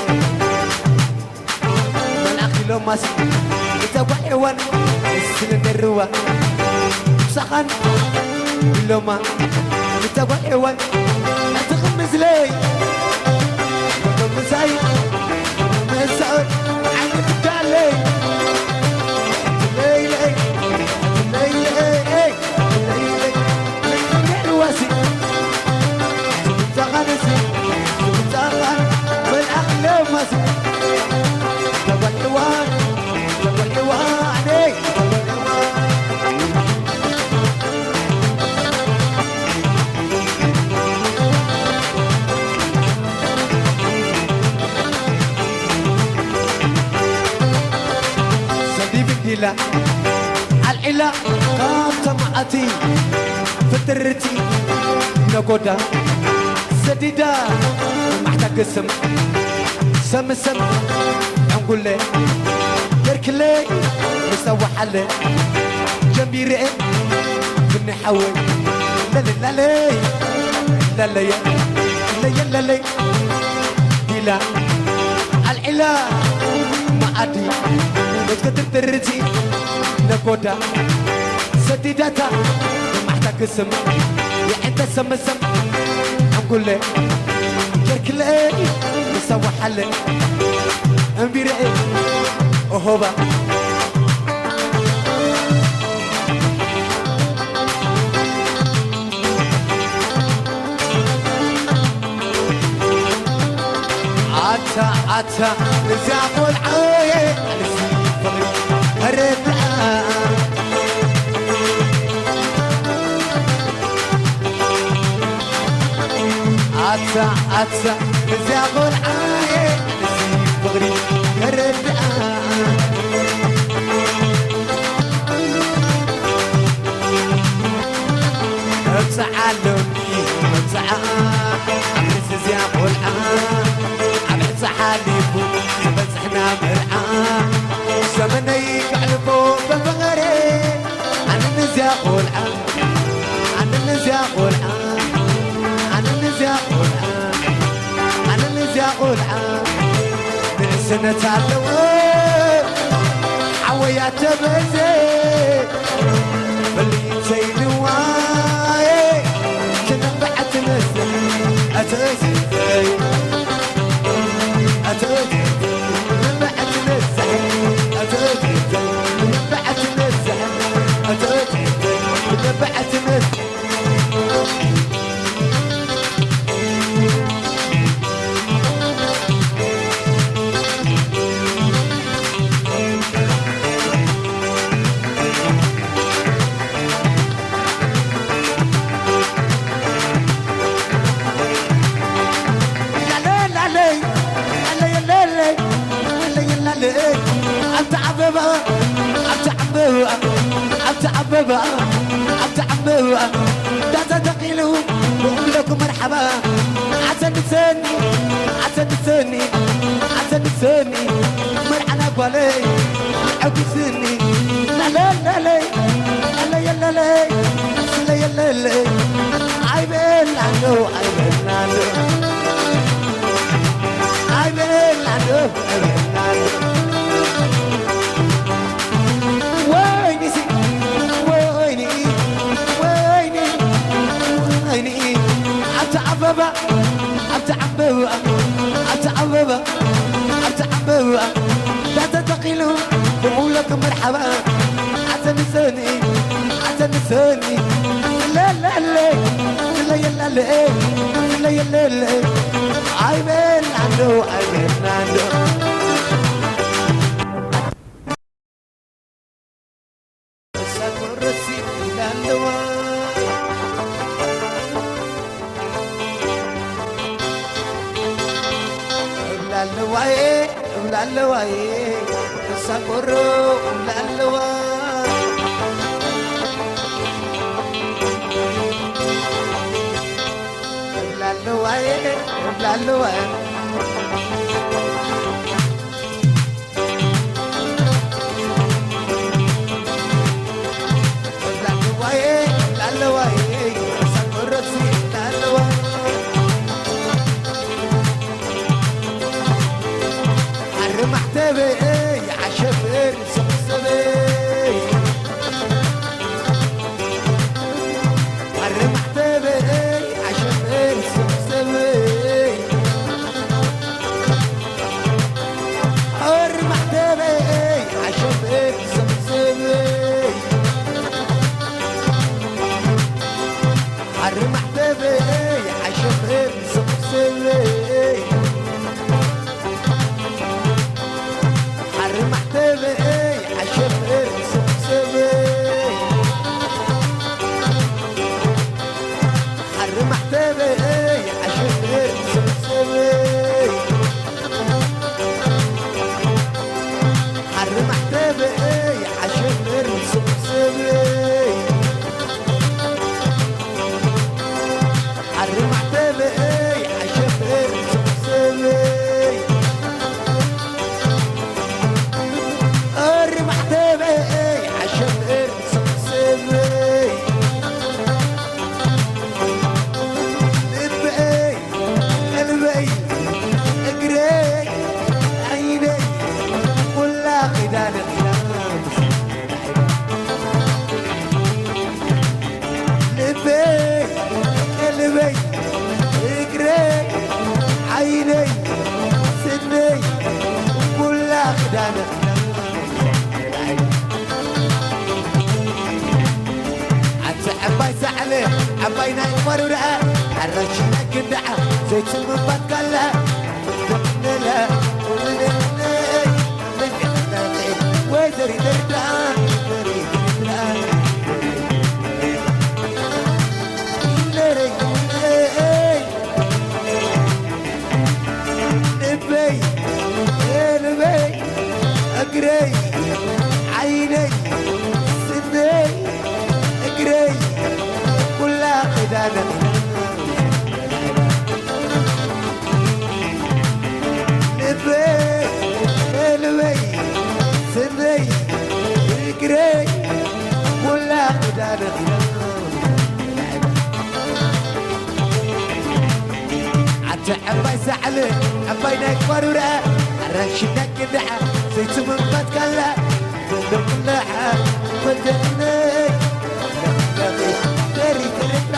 من أخي لو ماسك مستوى هوان السنة نروى بتسخان إلوما مستوى هوان لا تخمز لي مساي مساي عيني بتعلي ليلي ليلي ليلي من واسي تغنسي تغن من أخلو ماسي تغلوان تغلواني ديلا العلا كانت معتي فترتي نقودا سديدا محتاج اسم سم نقول له تركلي مسوي حله جنبي رئي كني حول لا لا لا لا لا لا لا لا ديلا العلا معدي بس ترتي نقودا سديدتا محتاج اسم يا انت سم نقول له تركلي مسوي حله جنبي رئي اوهوبا عتا نزاق العاية هرب عتا نزاق العاية بغري هرب تعالوني عمرس زياق العاية حاليبو بزحنا مرعاه زمني قلبو بفغري عن النزاق والعام عن النزاق والعام عن النزاق والعام عن النزاق والعام من سنة تعلوه عويات بزيت بلي واي تنبعت نزل أتزيد أتعبوا لا تدقلوا وأقول لكم مرحبا عسل سني مرحنا قولي عقو سني لا لا لا لا لا لا لا لا لا عيبين عنو أتعبوا لا تتقلوا بقول لكم مرحبا عسل سني لا لا لا لا لا لا لا لا عيبين عنده اللواي سكرو اللواي اللواي سكرو اللواي محتبي عشفر سبسبي محتبي عشفر سبسبي محتبي عشفر سبسبي محتبي عشفر سبسبي عباينا يمرر حرشنا كدعة زيت المبات قال لا وزري دردان نبي اقري عيني سني اقري كلها قدانا نبي سني اقري كلها قدانا عباي سحلي عباينا يكبر ورقة رشنا كدعة زيت من بتكلا كلها بدني دري تريد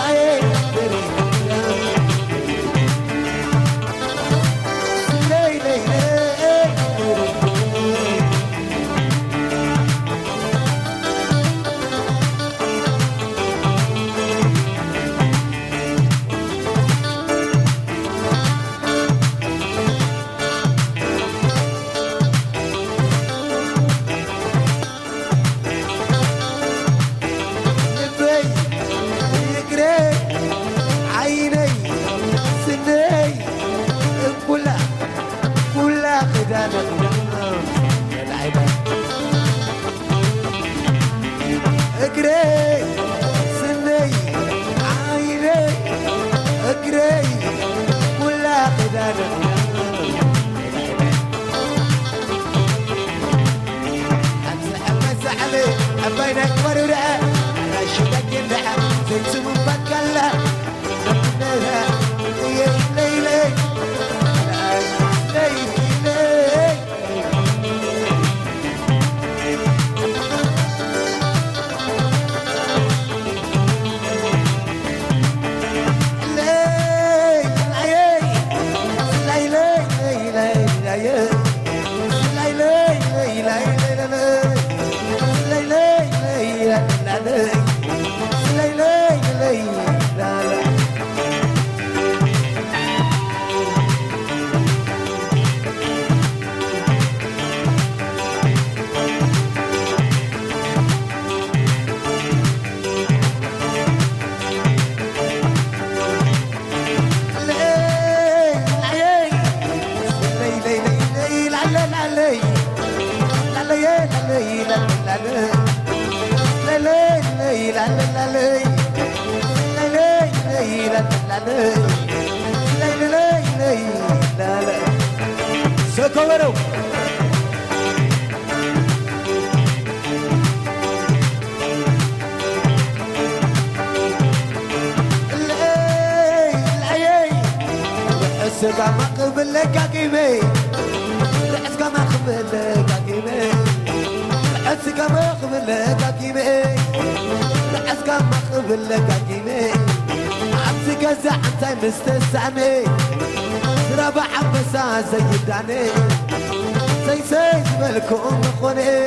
عباينا يكبر ورقة رشنا كدعة زيت من بتكلا ليلي سكورو حسك ما قبل لك عقيبي حسك ما قبل لك عقيبي حسك ما قبل لك عقيبي حسك ما قبل لك عقيبي عبسك زعتي مستسعني ربع عبسا زيداني زي سيد ملكم خوني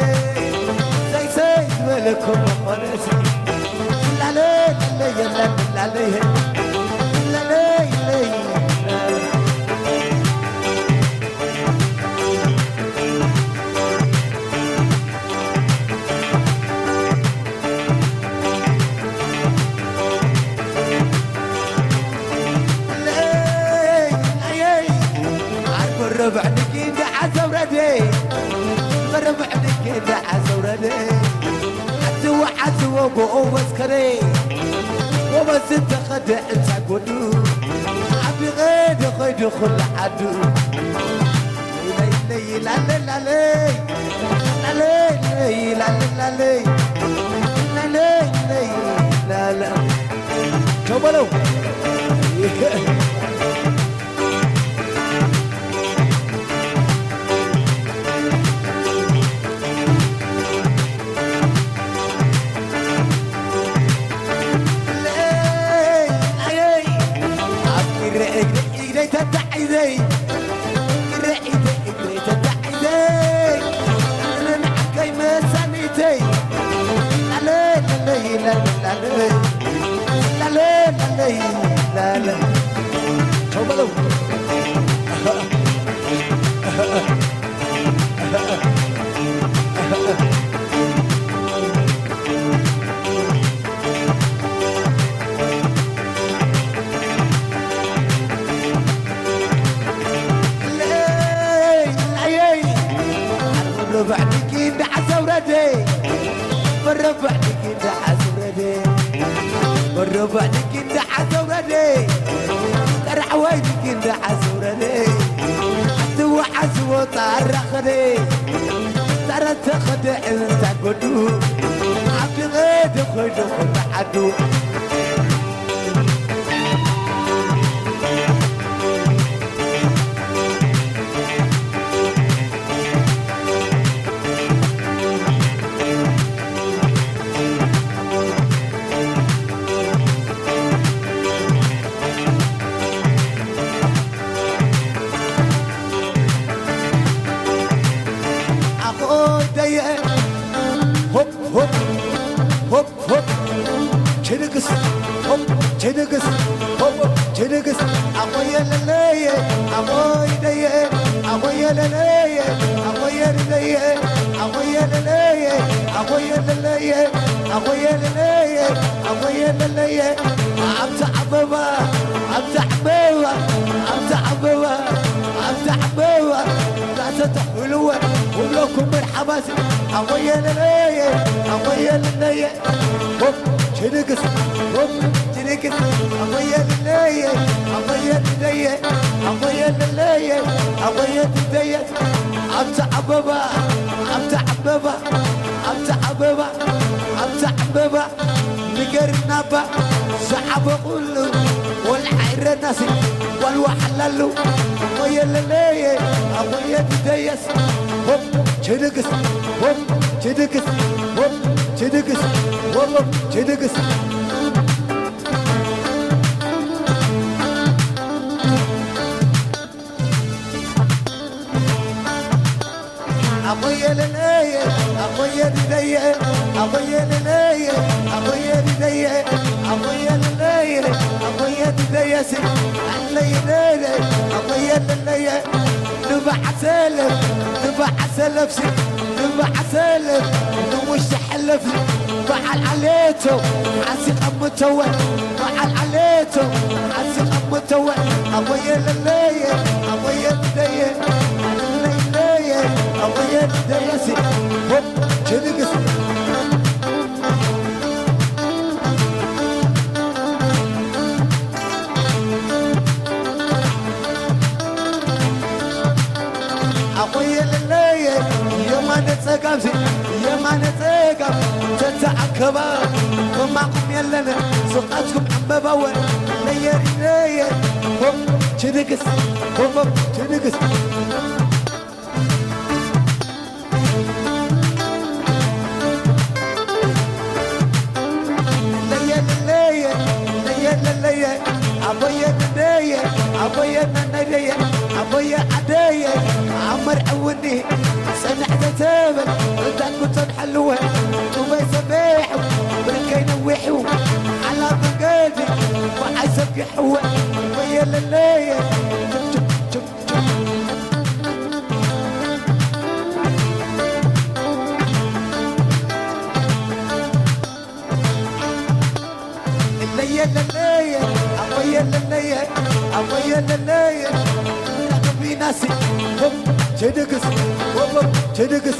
زي سيد ملكم خوني لا لا لا لا لا لا لا لا ربع نكيد عزوردي ربع نكيد عزوردي عزو بو مسكري وبس انت خدع انت قدو عبي غيد خيد خل عدو لي لا لا لا لا لا لا لا لا لا لا شوفوا تتعيدي رعيدي تتعيدي انا نحكي ما سميتي لا لا لا لا لا لا لا لا لا شوفوا بعدك انت حسورتي مرة بعدك انت حسورتي مرة بعدك انت حسورتي ترى حوايجك انت حسورتي تو حسو طرخني ترى تخدع انت قدو عبد غيد خدو حدو هوب هوب هوب هوب تشنقص هوب تشنقص هوب تشنقص أبويا لليه أبويا لليه أبويا لليه أبويا لليه أبويا لليه أبويا لليه أبويا لليه أبويا لليه أبتع بابا أبتع بابا أبتع بابا أبتع بابا لا تحولوا ولكم مرحبا أبويا لليه أبويا لليه هوب تشنقص هوب تشنقص أبويا لليه أبويا لليه أبويا لليه أبويا لليه أبتع بابا أبتع بابا أبتع بابا أبتع بابا نقرنا با صعب كله والحير ناسي والوحللو أبويا لليه أبويا لليه هوب تشنقص هوب تشنقص هوب تشنقص والله تشنقص أبويا لليه أبويا لليه أبويا لليه أبويا لليه أبويا لليه أبويا لليه الليلة أبويا لليه نبع سلف نبع سلف نبع سلف نوش حلف بعل عليته عسي قمته بعل عليته عسي قمته أبويا لليه أبويا لليه أبويا لليه هوب تشنقص أبويا لليه يا ما نتسقم يا ما نتسقم تتعكبا ومعكم يلنا سقاتكم حبابا ليه ليه هوب تشنقص هوب تشنقص لليه أبويا لليه أبويا لليه أبويا عديه عمر عوني سنة تتابل ردك كنت حلوة وما يسميحوا بركي نوحوا على بقادي وعايزك يحوى أبويا لليه لليه أبويا لليه أبويا لليه في ناسي هوب تشنقص هوب تشنقص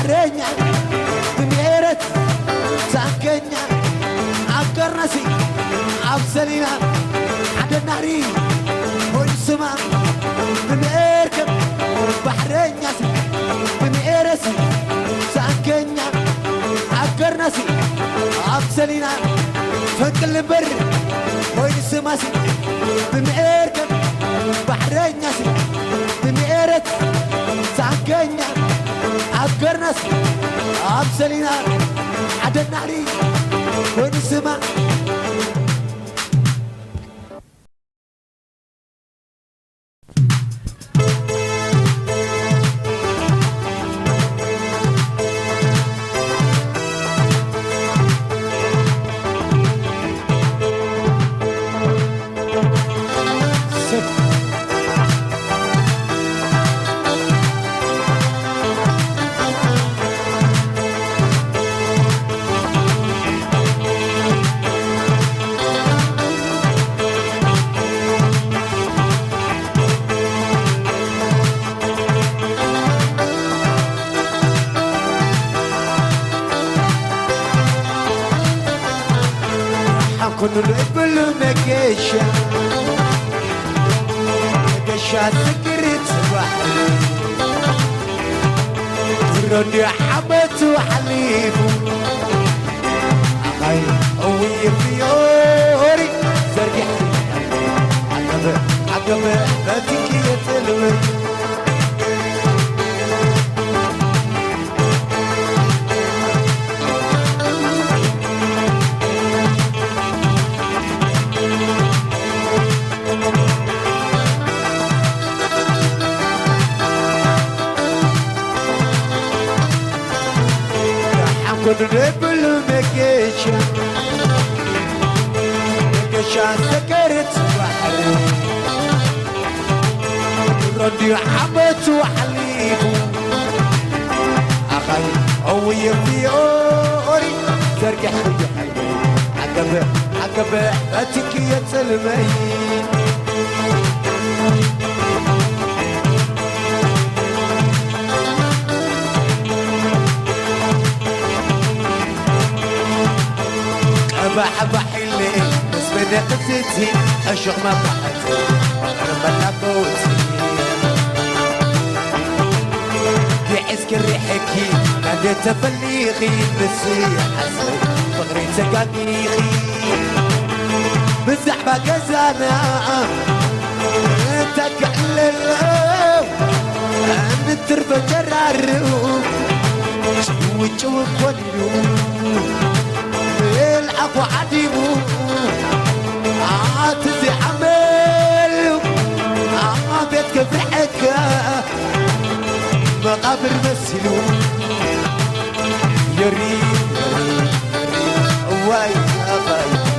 بحرينيا بميرت ساكنيا عكرنسي عبسلينا عند النهري والسما بميركب بحرينيا بميرت ساكنيا عكرنسي عبسلينا فك البر والسما بميركب بحرينيا بميرت ساكنيا عكرنس عبسلينا عند النهري ونسمع كل القبل مكيشة مكيشة سكرت بحري ردي حبت وحليب أخي قوي فيوري زرقي عقب باتيكي يتلوي كل ربل مكيشة مكيشة سكرت بحري ردي حبت وحليب أخي قوي في أوري زرقي حبي عقب باتك يا سلمين بحب حلي بس بدي قصتي اشوق ما بحثي انا بلقوتي في عسكر ريحكي قد تفليخي بس حسن فقري تقاقيخي بالزحمة كزانا تكعلل التربة جرارو وجوك ولو العفو عديمو عاتزي عمل عابيتك فرحك مقابر مسلو يريد واي أغاي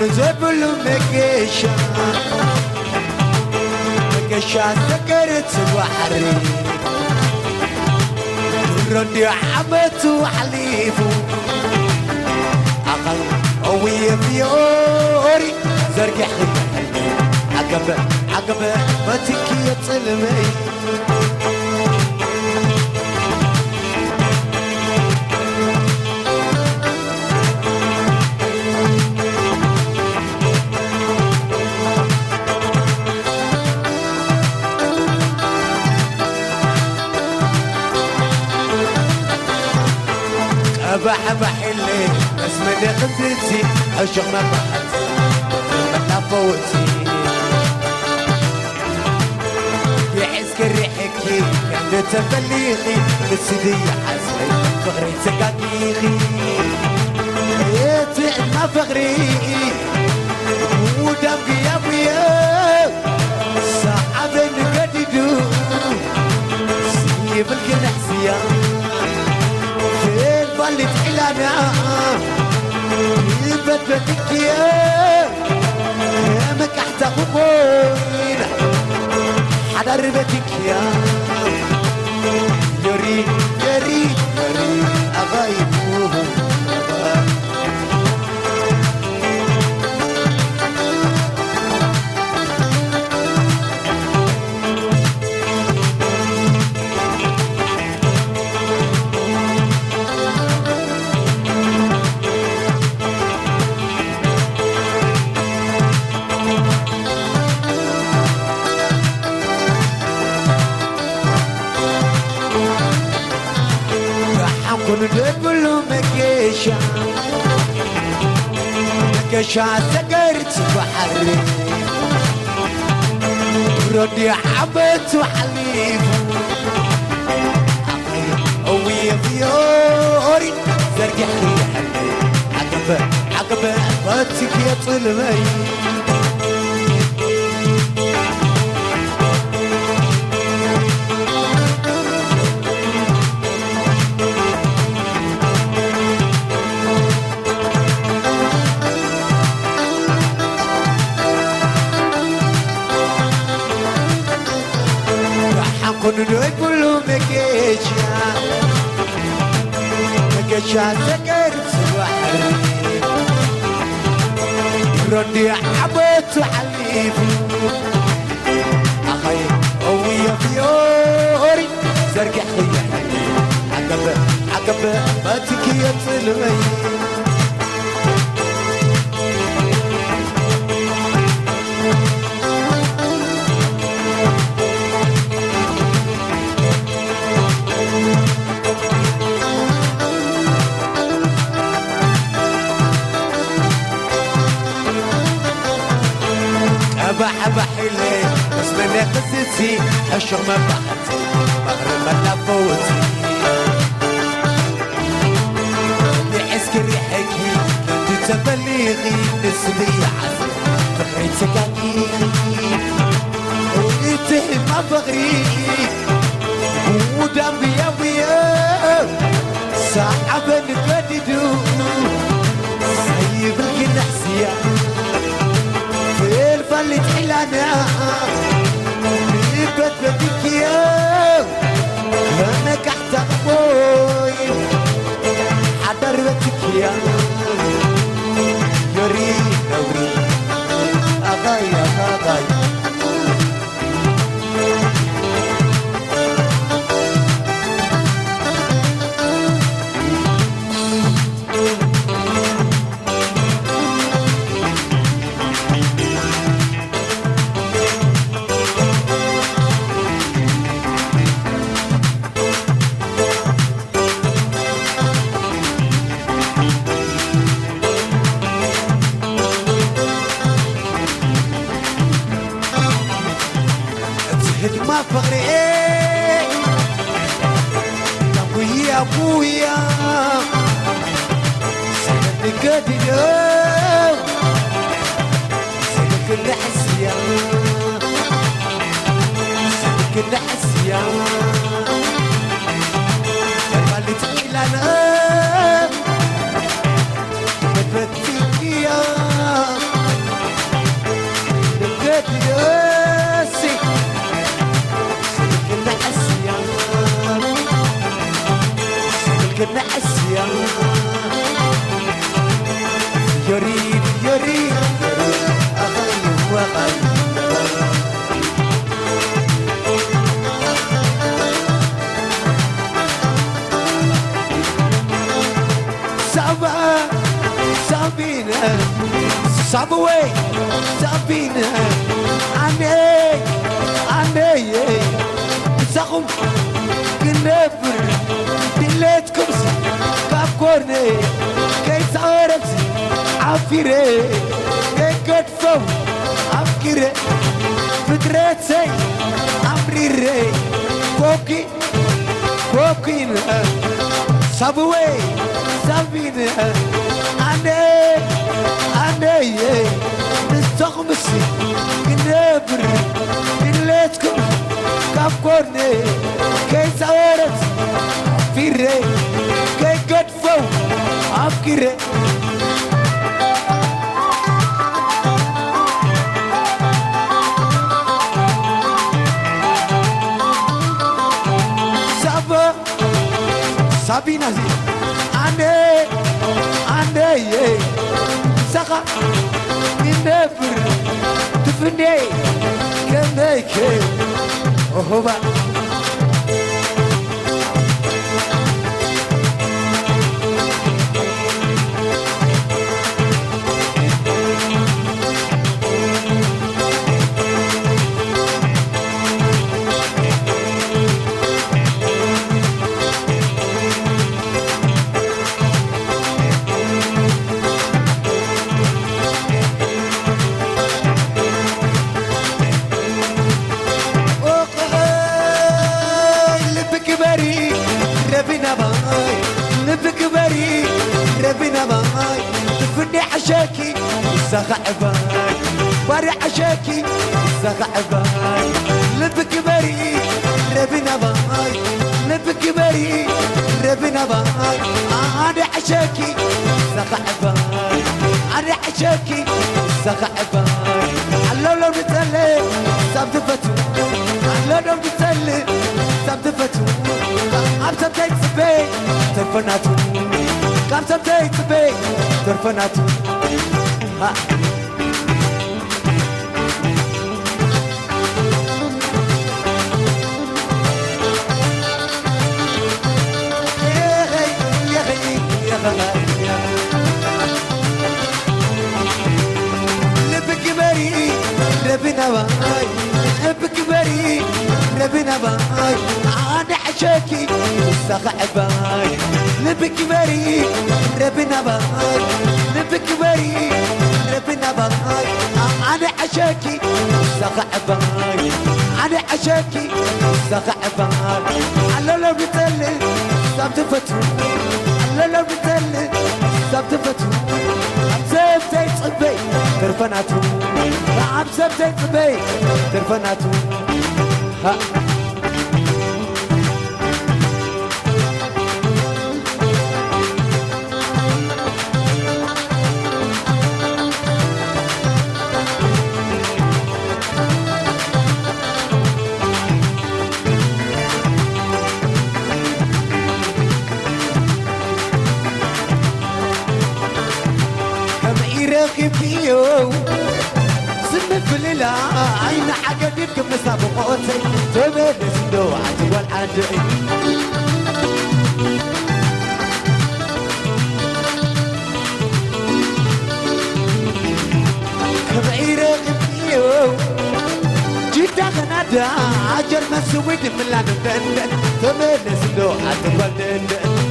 نزبل مكيشة مكيشة سكرت بحري ردي حبت وحليفو أقل قوي في أوري زرقي حلي عقب ما تكي تلمي بحب حلي بس من قصتي اشوق ما بحث ما فوتي يحس كريحكي كان تفليخي بالسدي حسبي فغري سكاكيخي يطيع ما فغري ودمقي يا ابويا صعب نقددو سيب الجنح سيان اللي تحلى حلانا بدك يا مكحت أخوين حضربتك يا يريد يريد يريد أغايبوه كله مكيشة مكيشة سكرت بحري ردي حبت وحليب قوية فيوري زرقي حلي عقبة باتك يا طلمي كنو يقولوا مكيشة سكرت وحري ردي حبت وحليب أخي قوية فيوري زرقي حلي عقبة باتك يا طلمي بحلي بس من قصتي حشر ما بحتي مغرب ما لفوتي لعسكر ريحكي كنت تبليغي نسبي عزم فخري تكاكيخي انتهي ما بغري ودمي يا ويا صعب نقددو سيب القنحسية اللي تحلانا بدك يا انا كحت اخوي حضرتك يا يريد نوري اغاي اغاي ما فغري ايه ابويا ابويا سنة قادي اليوم سنة كل حسيا سنة كل حسيا اللي تقيل انا بتبتيك يا قادي اليوم كنا حسيا يريد يريد أغير وغير صابينا صابوي صابينا عني ساقم كنبر دلتكم كابكورني كيس عرفتي عفيري كيكت فو عفكيري فكرتي عمريري كوكينا صابوي صابينا عني نستغمسي كنبر دلتكم كابكورني كيس عرفتي فيري كي قد فو أفكري Sabina zi ane ye saka inefur tufne kemeke ohoba ربنا باي تفني عشاكي ساقع باي باري عشاكي ساقع باي لبك بري ربنا باي لبك بري ربنا باي انا عشاكي ساقع باي انا عشاكي ساقع باي الله لو بتلي سبت فتو الله لو بتلي سبت فتو ابتا تكسبي تفناتو Come some day to be Turfanatu لبك بري ربنا باي لبك بري ربنا باي أنا حشاكي ساقع باي لبك بري ربنا باي لبك بري ربنا باي أنا عشاكي ساقع باي أنا عشاكي ساقع باي على لو بتلي سبت فتو على لو بتلي سبت فتو عم سبت بي ترفناتو عم سبت بي ترفناتو ها فيو سم فللا عين حقديكم مسابقوتي تبلس نوعت والعدي كبعيرة فيو جيتا غنادا عجر مسويد من لندن تبلس نوعت والعدي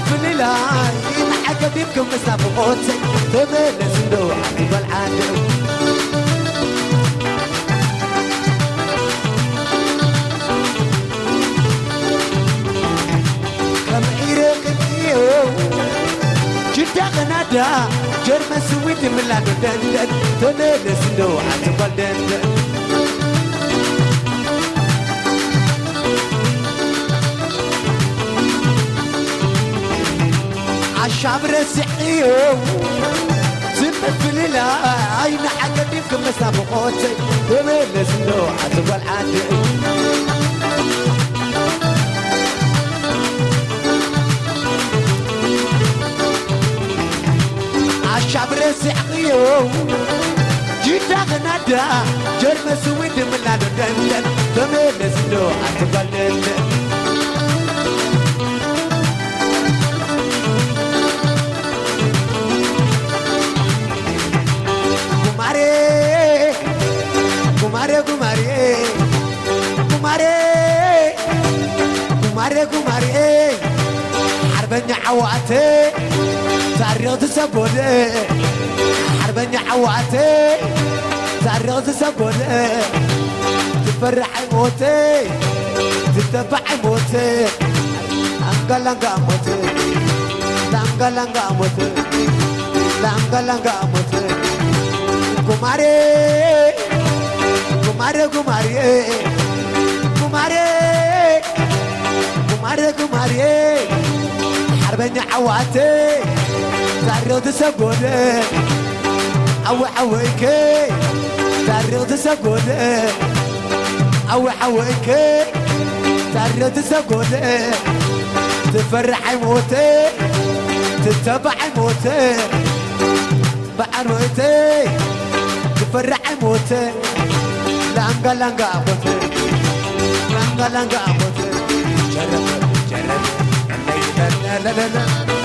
فللا حاجة بيبكم مسابقوتي تبلس نوعي والعادة كم عيرق اليوم جدا غنادا جرم سويت من لندن تبلس نوعي والعادة الشعب رسحيو زمت فللا عين حقديكم مسابقوتي تبلس نوعة والعادي الشعب رسحيو جيتا غنادا جرم سويد من لندن تبلس نوعة والعادي Kumare حربني عواتي تعرض سبولي حربني عواتي تعرض سبولي تفرح موتي تتبع موتي انقلنقا موتي لانقلنقا موتي لانقلنقا موتي قماري قماري قماري قماري قماري قماري حربني حواتي تعرض سقولي أوي حويكي تعرض سقولي أوي حويكي تعرض سقولي تفرح موتي تتبع موتي بعروتي تفرح موتي لانغا لانغا موتي لانغا لانغا موتي جرب جرب لا لا لا لا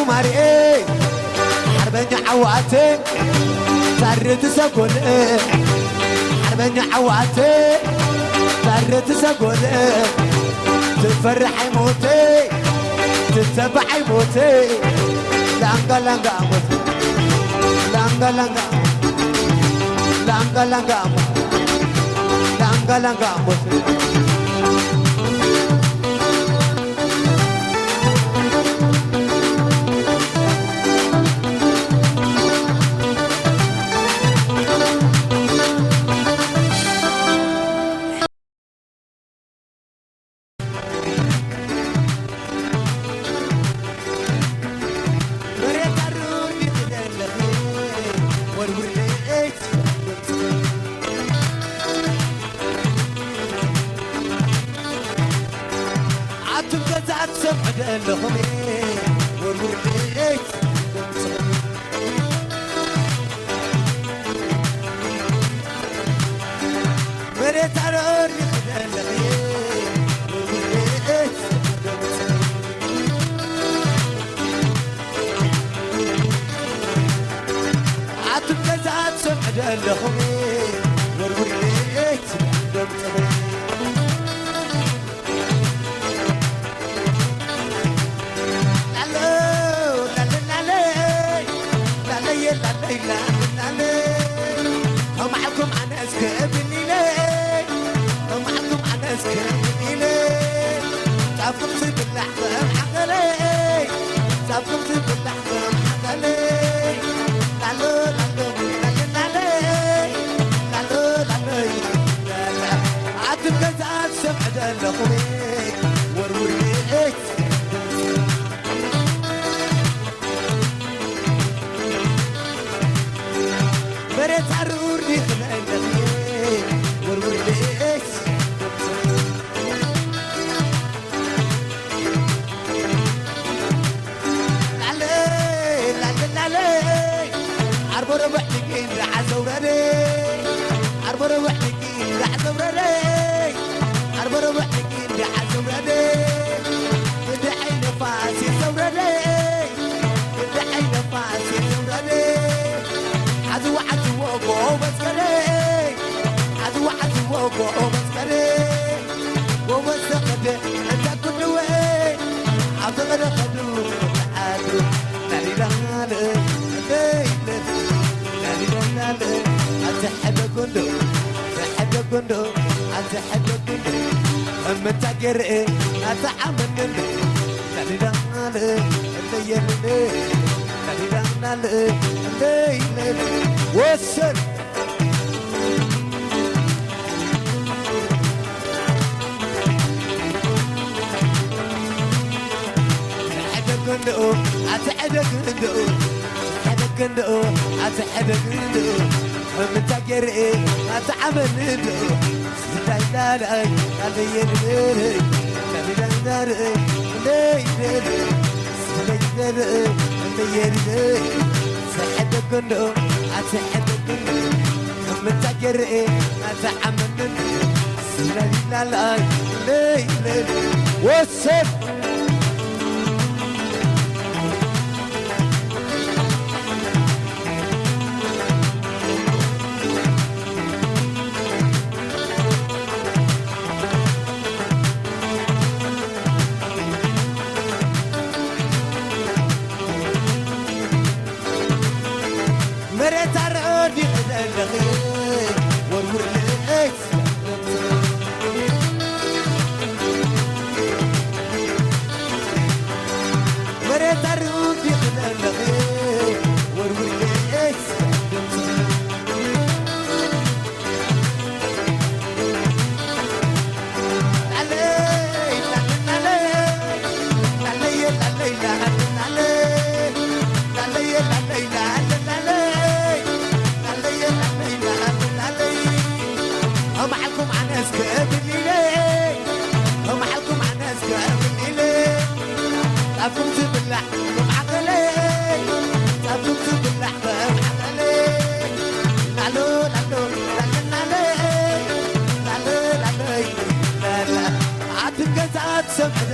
قماري حربني عواتي تعرض سقولي حربني عواتي تعرض سقولي تفرحي موتي تتبعي موتي لانغا لانغا موتي لانغا لانغا لانغا لانغا موتي لانغا لانغا موتي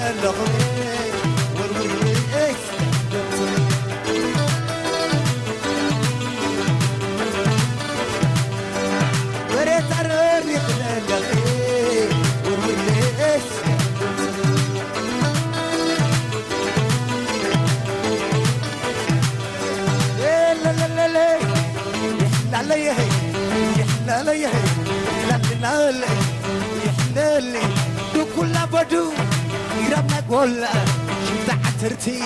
اللغمي وروري ايش وريت عروري اللغمي وروري ايش لا لا لا لا يحلى لي يحلى لي لا لا لا يحلى لي دو كل بدو يرمى كل شمت عترتي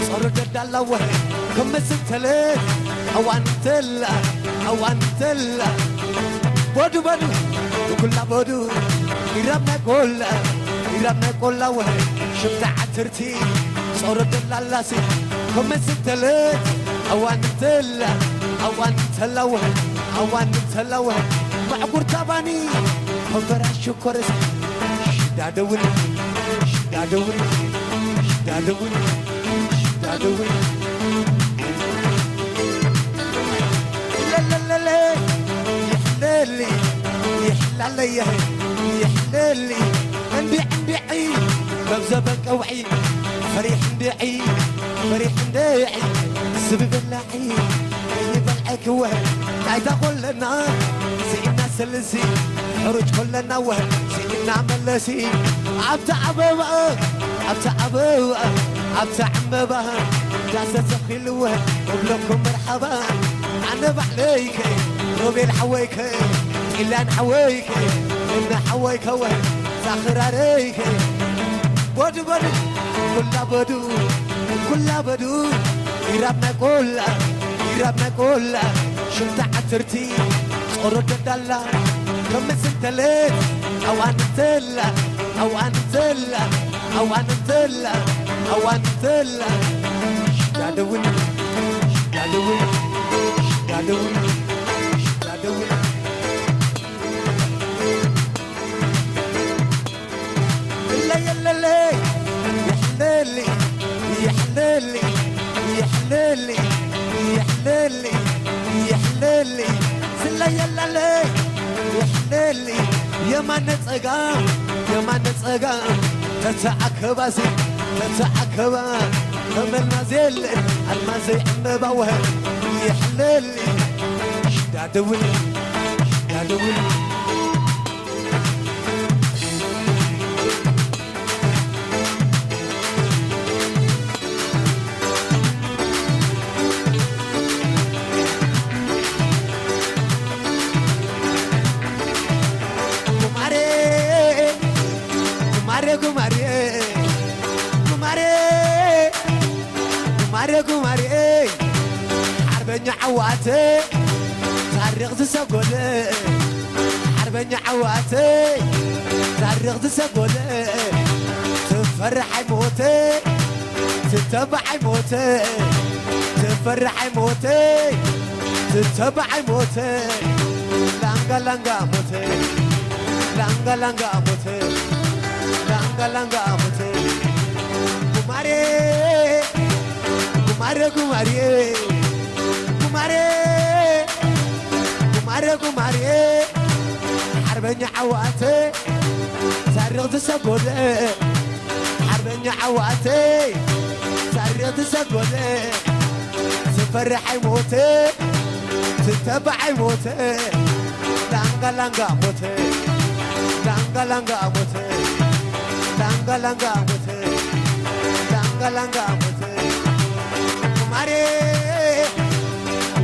صار جدال وهي كم ستلي او انتلا او انتلا بدو بدو دو كل بدو يرمى كل وهي شمت عترتي صار جدال سي كم ستلي او انتلا او انتلا وهي او انتلا وهي معقور تباني فراش كورس دادول دادول دادول دادول لا لا لا لا يحلالي يحلالي يحلالي عندي عيد بزبك اوعي فريح ندعي فريح ندعي سبب اللعي يبلعك وهي عايز اقول لنا سينا سلسي حروج كلنا وهي سينا ملسي عبت عبوة عبت عبوة عبت عمبها جاسة سخيل وهي وبلكم مرحبا عنب عليك روبي الحويك إلا نحويك إن حويك وهي ساخر عليك بدو بدو كل بدو كل بدو يربنا كل شمت عترتي صورك دلا كم ستلت او انتلا او انتلا او انتلا او انتلا دادول دادول دادول دادول لا يلا لا يحلالي يحلالي يحلالي يحلالي يحلالي سلا يلا لي يحلالي يا ما نتقام يا ما نتقام تتعكب سي تتعكب كمل نازل المازي مبوه يحلالي دادول دادول كماري حربني عواتي تاريخ تسقولي حربني عواتي تاريخ تسقولي تفرحي موتي تتبعي موتي تفرحي موتي تتبعي موتي لانغا لانغا موتي لانغا لانغا موتي لانغا لانغا موتي كماري كماري كماري كماري كماري كماري حربني عواتي تاريخ تسقولي حربني عواتي تاريخ تسقولي تفرحي موتي تتبعي موتي لانغا لانغا موتي لانغا لانغا موتي لانغا لانغا موتي لانغا لانغا موتي كماري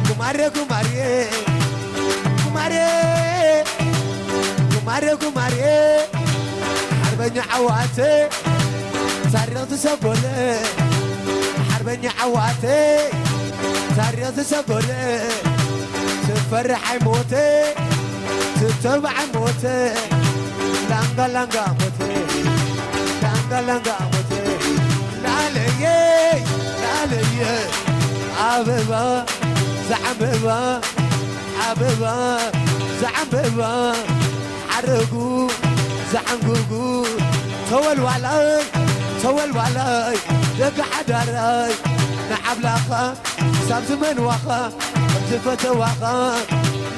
كماري كماري كماري كماري كماري حربني عواتي تاريخ تسقولي حربني عواتي تاريخ تسقولي تفرحي موتي تتبعي موتي لانغا لانغا موتي لانغا لانغا موتي لالي لالي عببا زعببا عببا زعببا عرقو زعنقوقو تول وعلاي لقى حداراي نعب لاخا ساب زمن واخا تفت واخا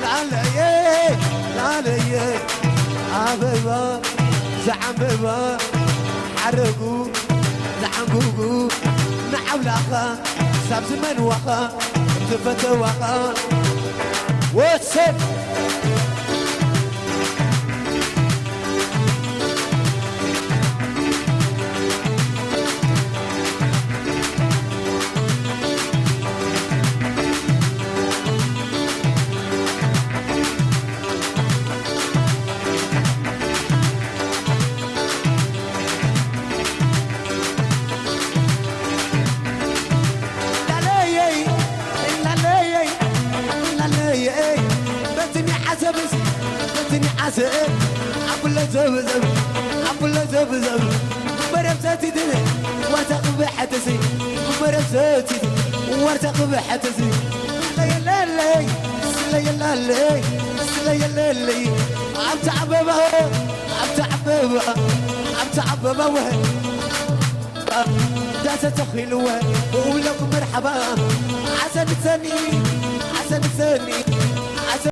لالي عببا زعببا عرقو نحنقوقو نحولاقا ساب زمن وقا تفت وقا واتسب عبلا زب زب مرمساتي دني وارتقب حتسي مرمساتي وارتقب حتسي لا لا لا لا لا لا لا لا عم تعببه عم تعببه عم تعببه وين داسة تخيلوه ولكم مرحبا عسى نتسني عسى نتسني عسى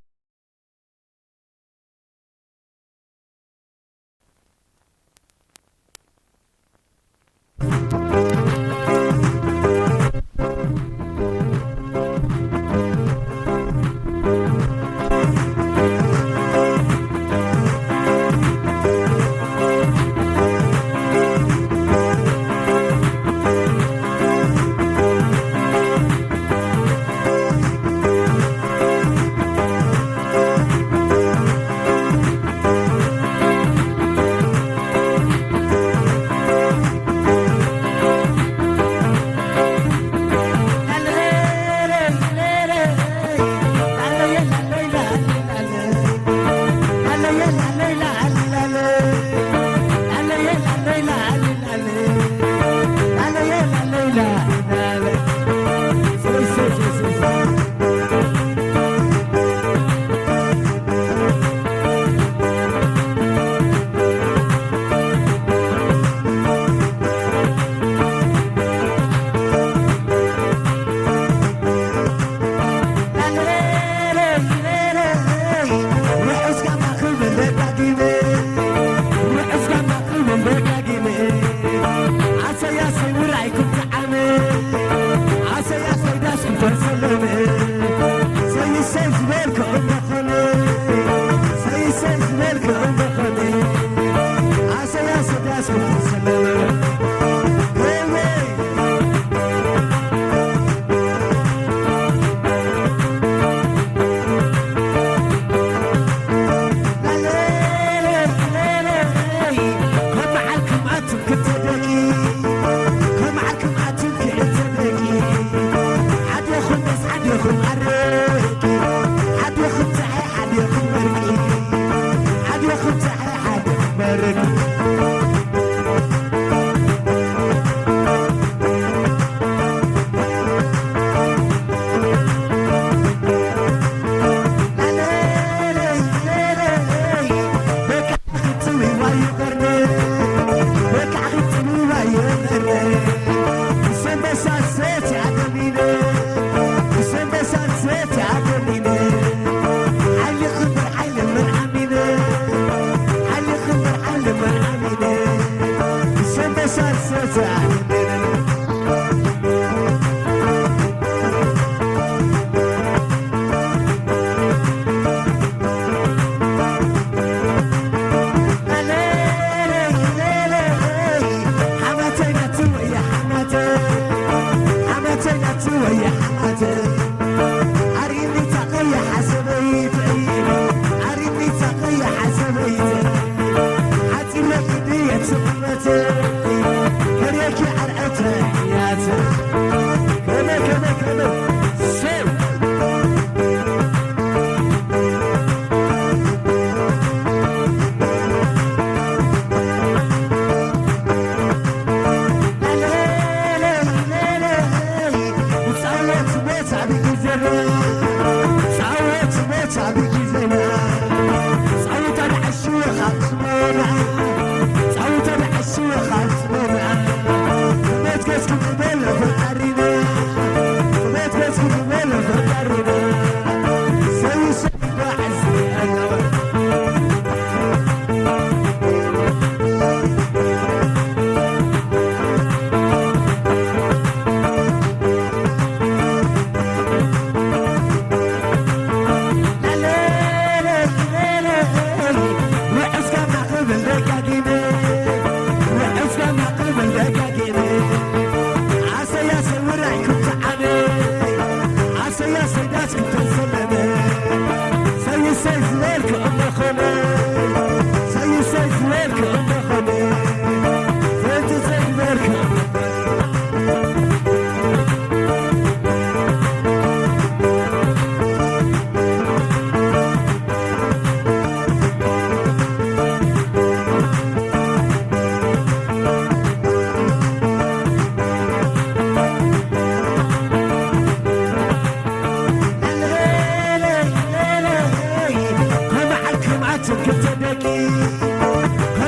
بكي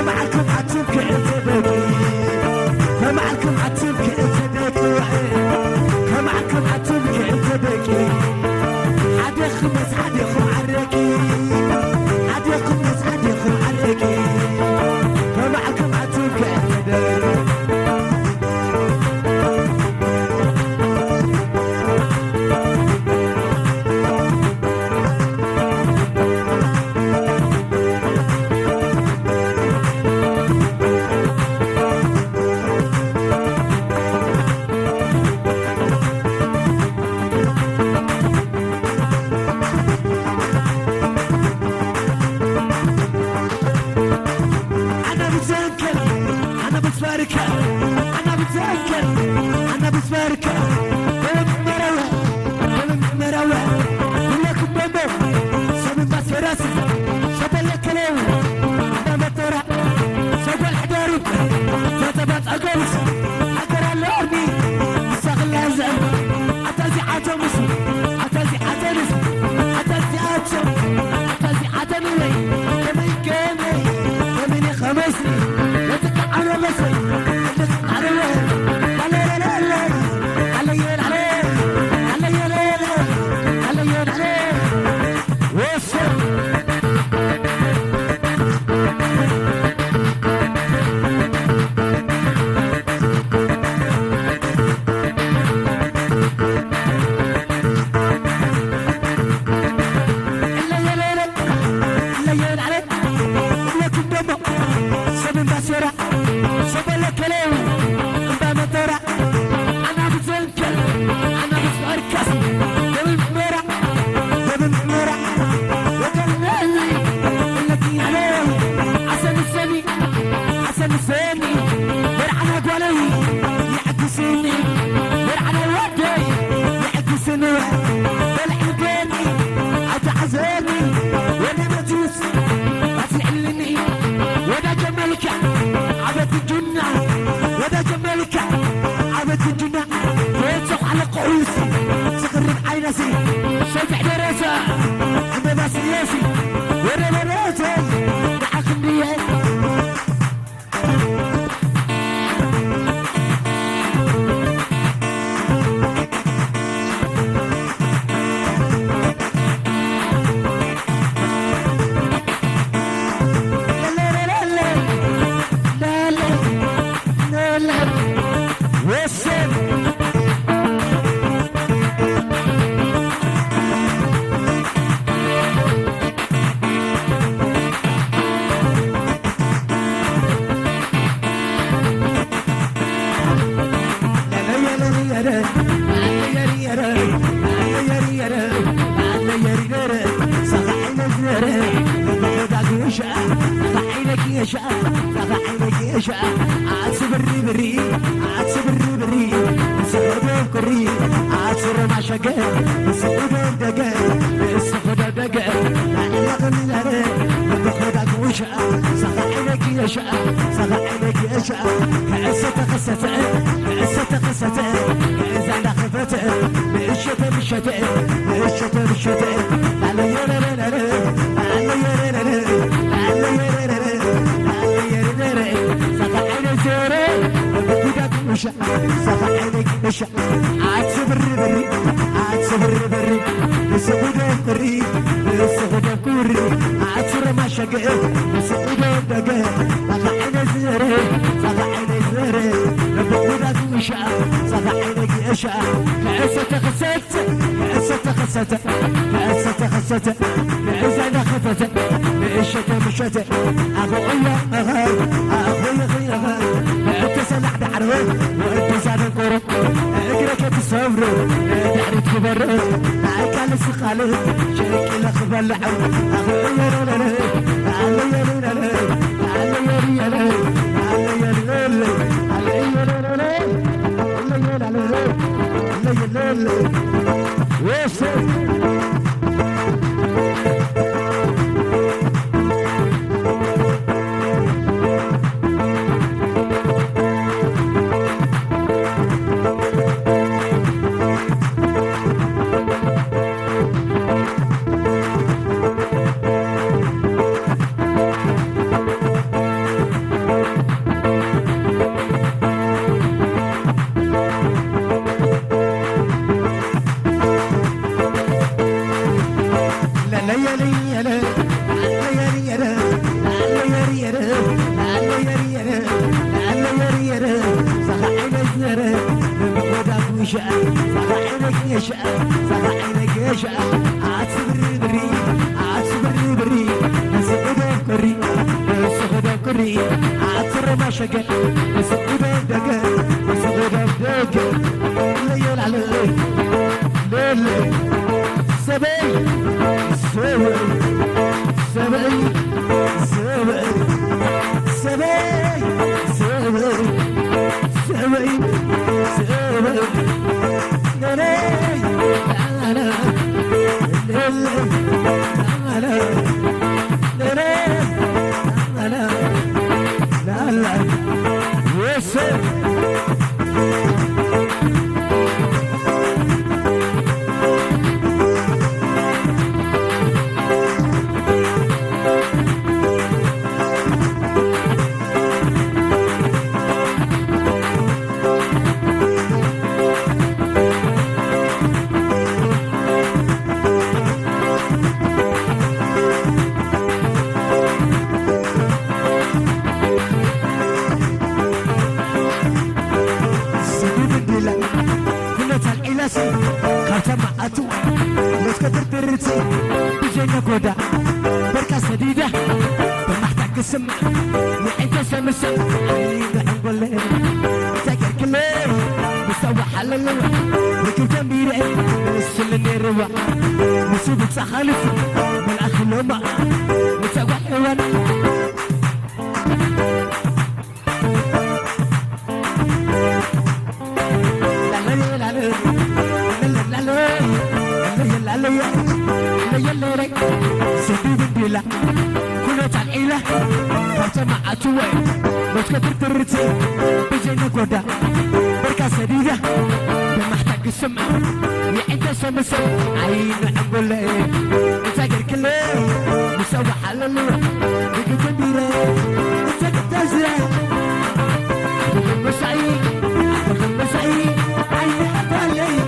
معكم عتبك انت بكي معكم عتبك انت بكي معكم عتبك انت بكي حد يخمس حد يخم عركي حد يخمس حد يخم عركي معكم عتبك انت بكي عطر ما شقى وسقود دقى وسقود دقى ليل على الليل ليل سبي سبي سبي سبي سبي سبي سبي سبي لا لا لا لا لا لا يوسف قودا بركة سديدة بمحتاج السم وحيد سمسم عيد حنقول لك تاكر كلام بسوى حلل وكل تنبير السلني روى وسيبك سخالف من أخي لما وتسوى حيوان سديد الدلع كنا تعيلة فاتمة عتوة بس كتر ترتي بجينا قودا بركة سديدة بمحتاج السمع يا انت سمسم عين اقول لك تاجر كله مسوى حلل بيجي كبيرة انت تزرع مسعي مسعي عين حبالي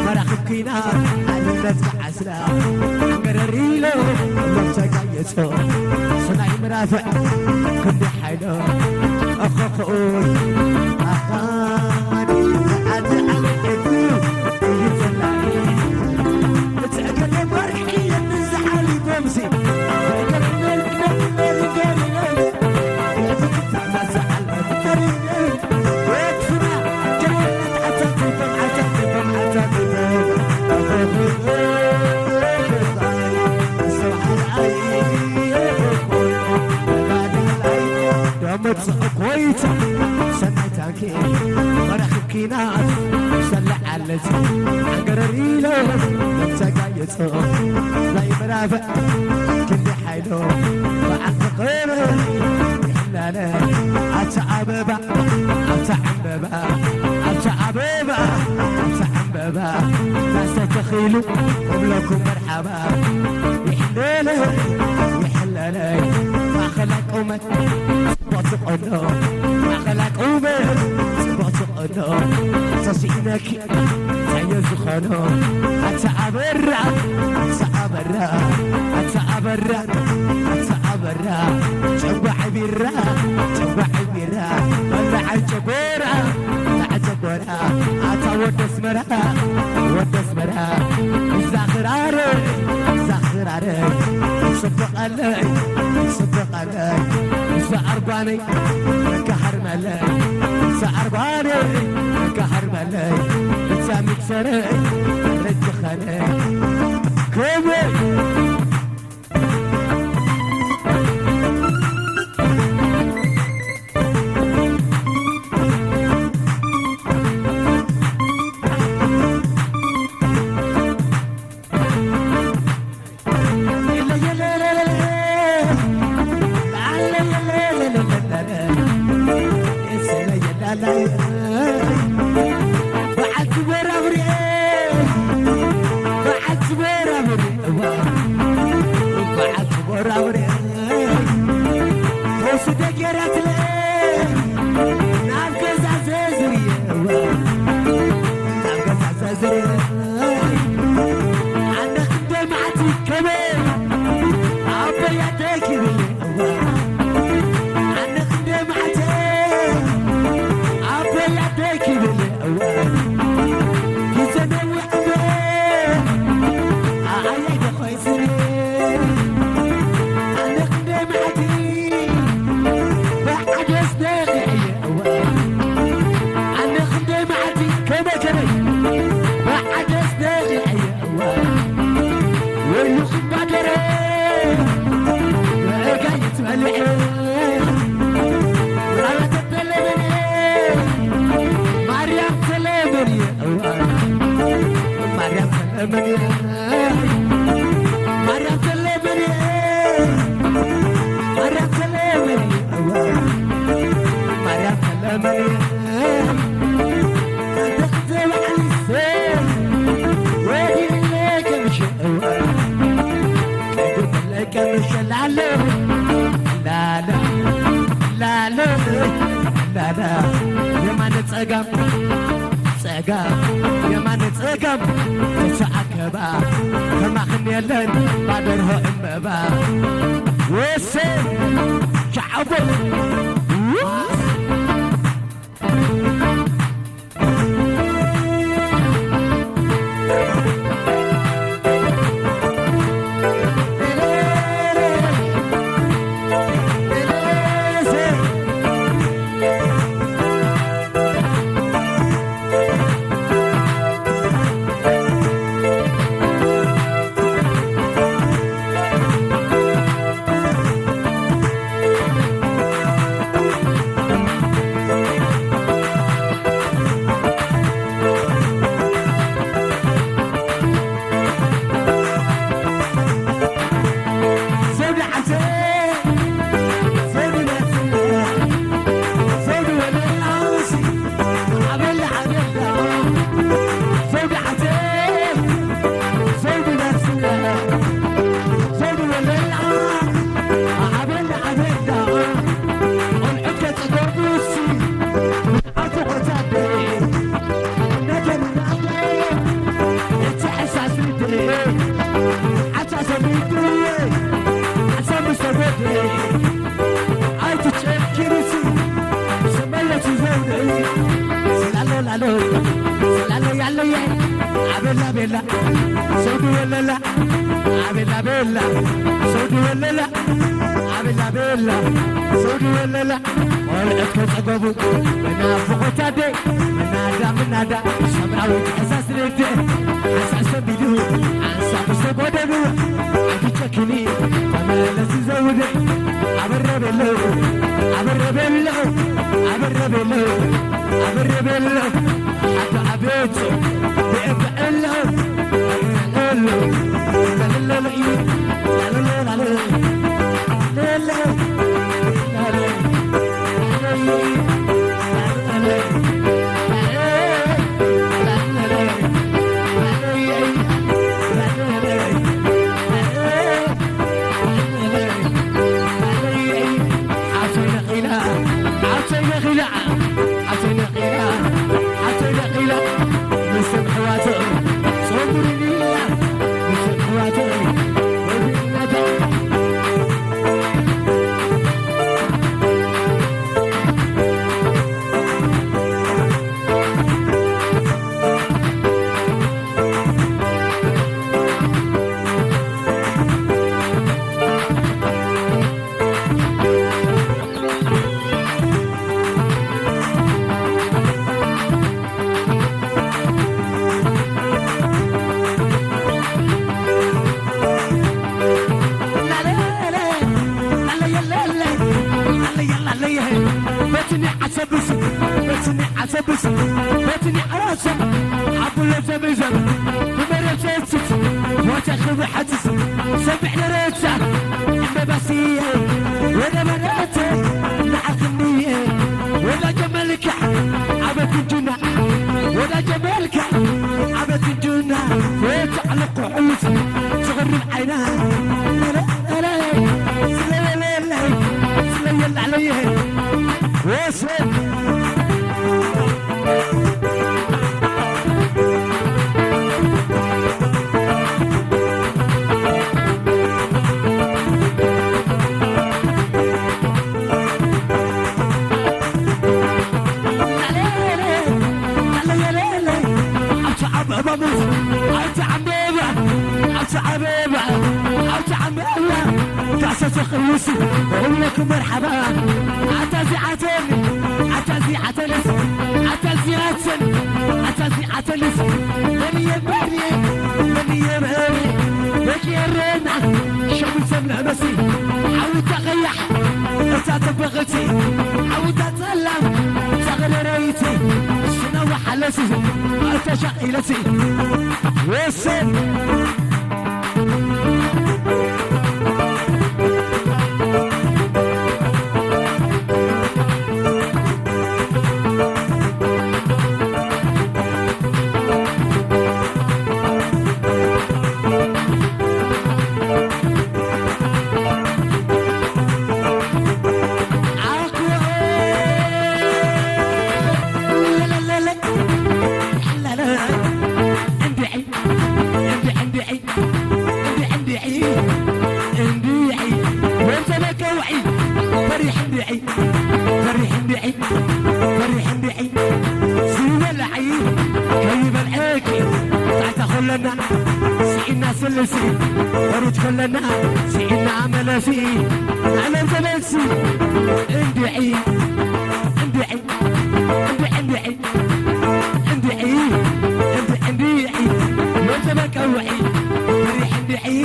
مراخب كينا على نتبع عسلا قرريلو لمسك يسو صنعي مرافع كل حيلو أخوخوي أخاني عاد على الدو يتلاني تأكل مرحية نزحالي بمسي كويس سمعتك مرحب كينات سلع علتي قرريلو متقايت لا يمرافع كل حيلو وعند قيرو يحلاله أتعببا أتعببا أتعببا أتعببا ناس تخيلوا قبلكم مرحبا يحلاله يحلاله ما خلق أمك بطقنا ما خلق أمك بطقنا تصينك تعيز خنا أتعبرا أتعبرا أتعبرا أتعبرا جوع برا جوع برا ولا عجبورا عجبورا أتعود اسمرا ود اسمرا زخراري زخراري صدق علي صدق علي سعرباني كحرملي سعرباني كحرملي سامك سري رجخني كوبي يمان تسقم تسعكبا كما خنيلن بادره امبا وسم شعبو علي عبلا بلا سود ولا لا عبلا بلا سود ولا لا عبلا بلا سود ولا لا ولقيت عقبو انا فوق تادي من نادا سمعوا احساس ردي احساس بيدو انسى بسبودو تشكني فما لازم زودي عبرب له عبرب له عبرب له عبرب له حتى عبيته بيبقى له لا لا لا لا لا لا لا عسبس بيتني عراسة عبولة زمزم بمرسيسس وتخذ حدس سبح لريسة إما بسية ولا مناتة لعقنية ولا جمالك عبت الجنة ولا جمالك عبت الجنة وتعلق عوز تغرب عينها لا لا لا لا لا لا لا عليه وصل تخلصي بقول لك مرحبا عتازي عتاني عتازي عتلس عتازي عتن عتازي عتلس مني يا بني مني يا بني لك يا رينا شمس ملمسي عاود اغيح اسات بغتي عاود اتسلم صغر ريتي السنة وحلسي ارتشقيلتي وصل سينا سلسي ورد كلنا سينا عمل فيه على زمنسي اندعي اندعي اندعي اندعي اندعي اندعي وزمك اوعي فريح اندعي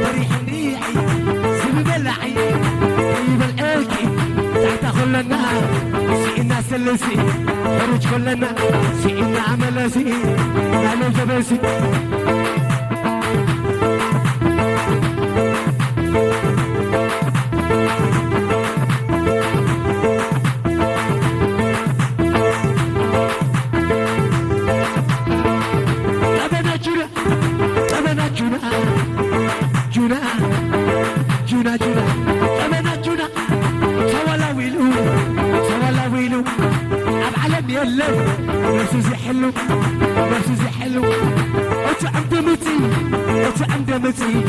فريح اندعي سيب بلعي طيب الاكي تحت خلنا سينا سلسي ورد كلنا سينا عمل فيه على زمنسي نفسي حلو نفسي حلو انت عم دمتي انت عم دمتي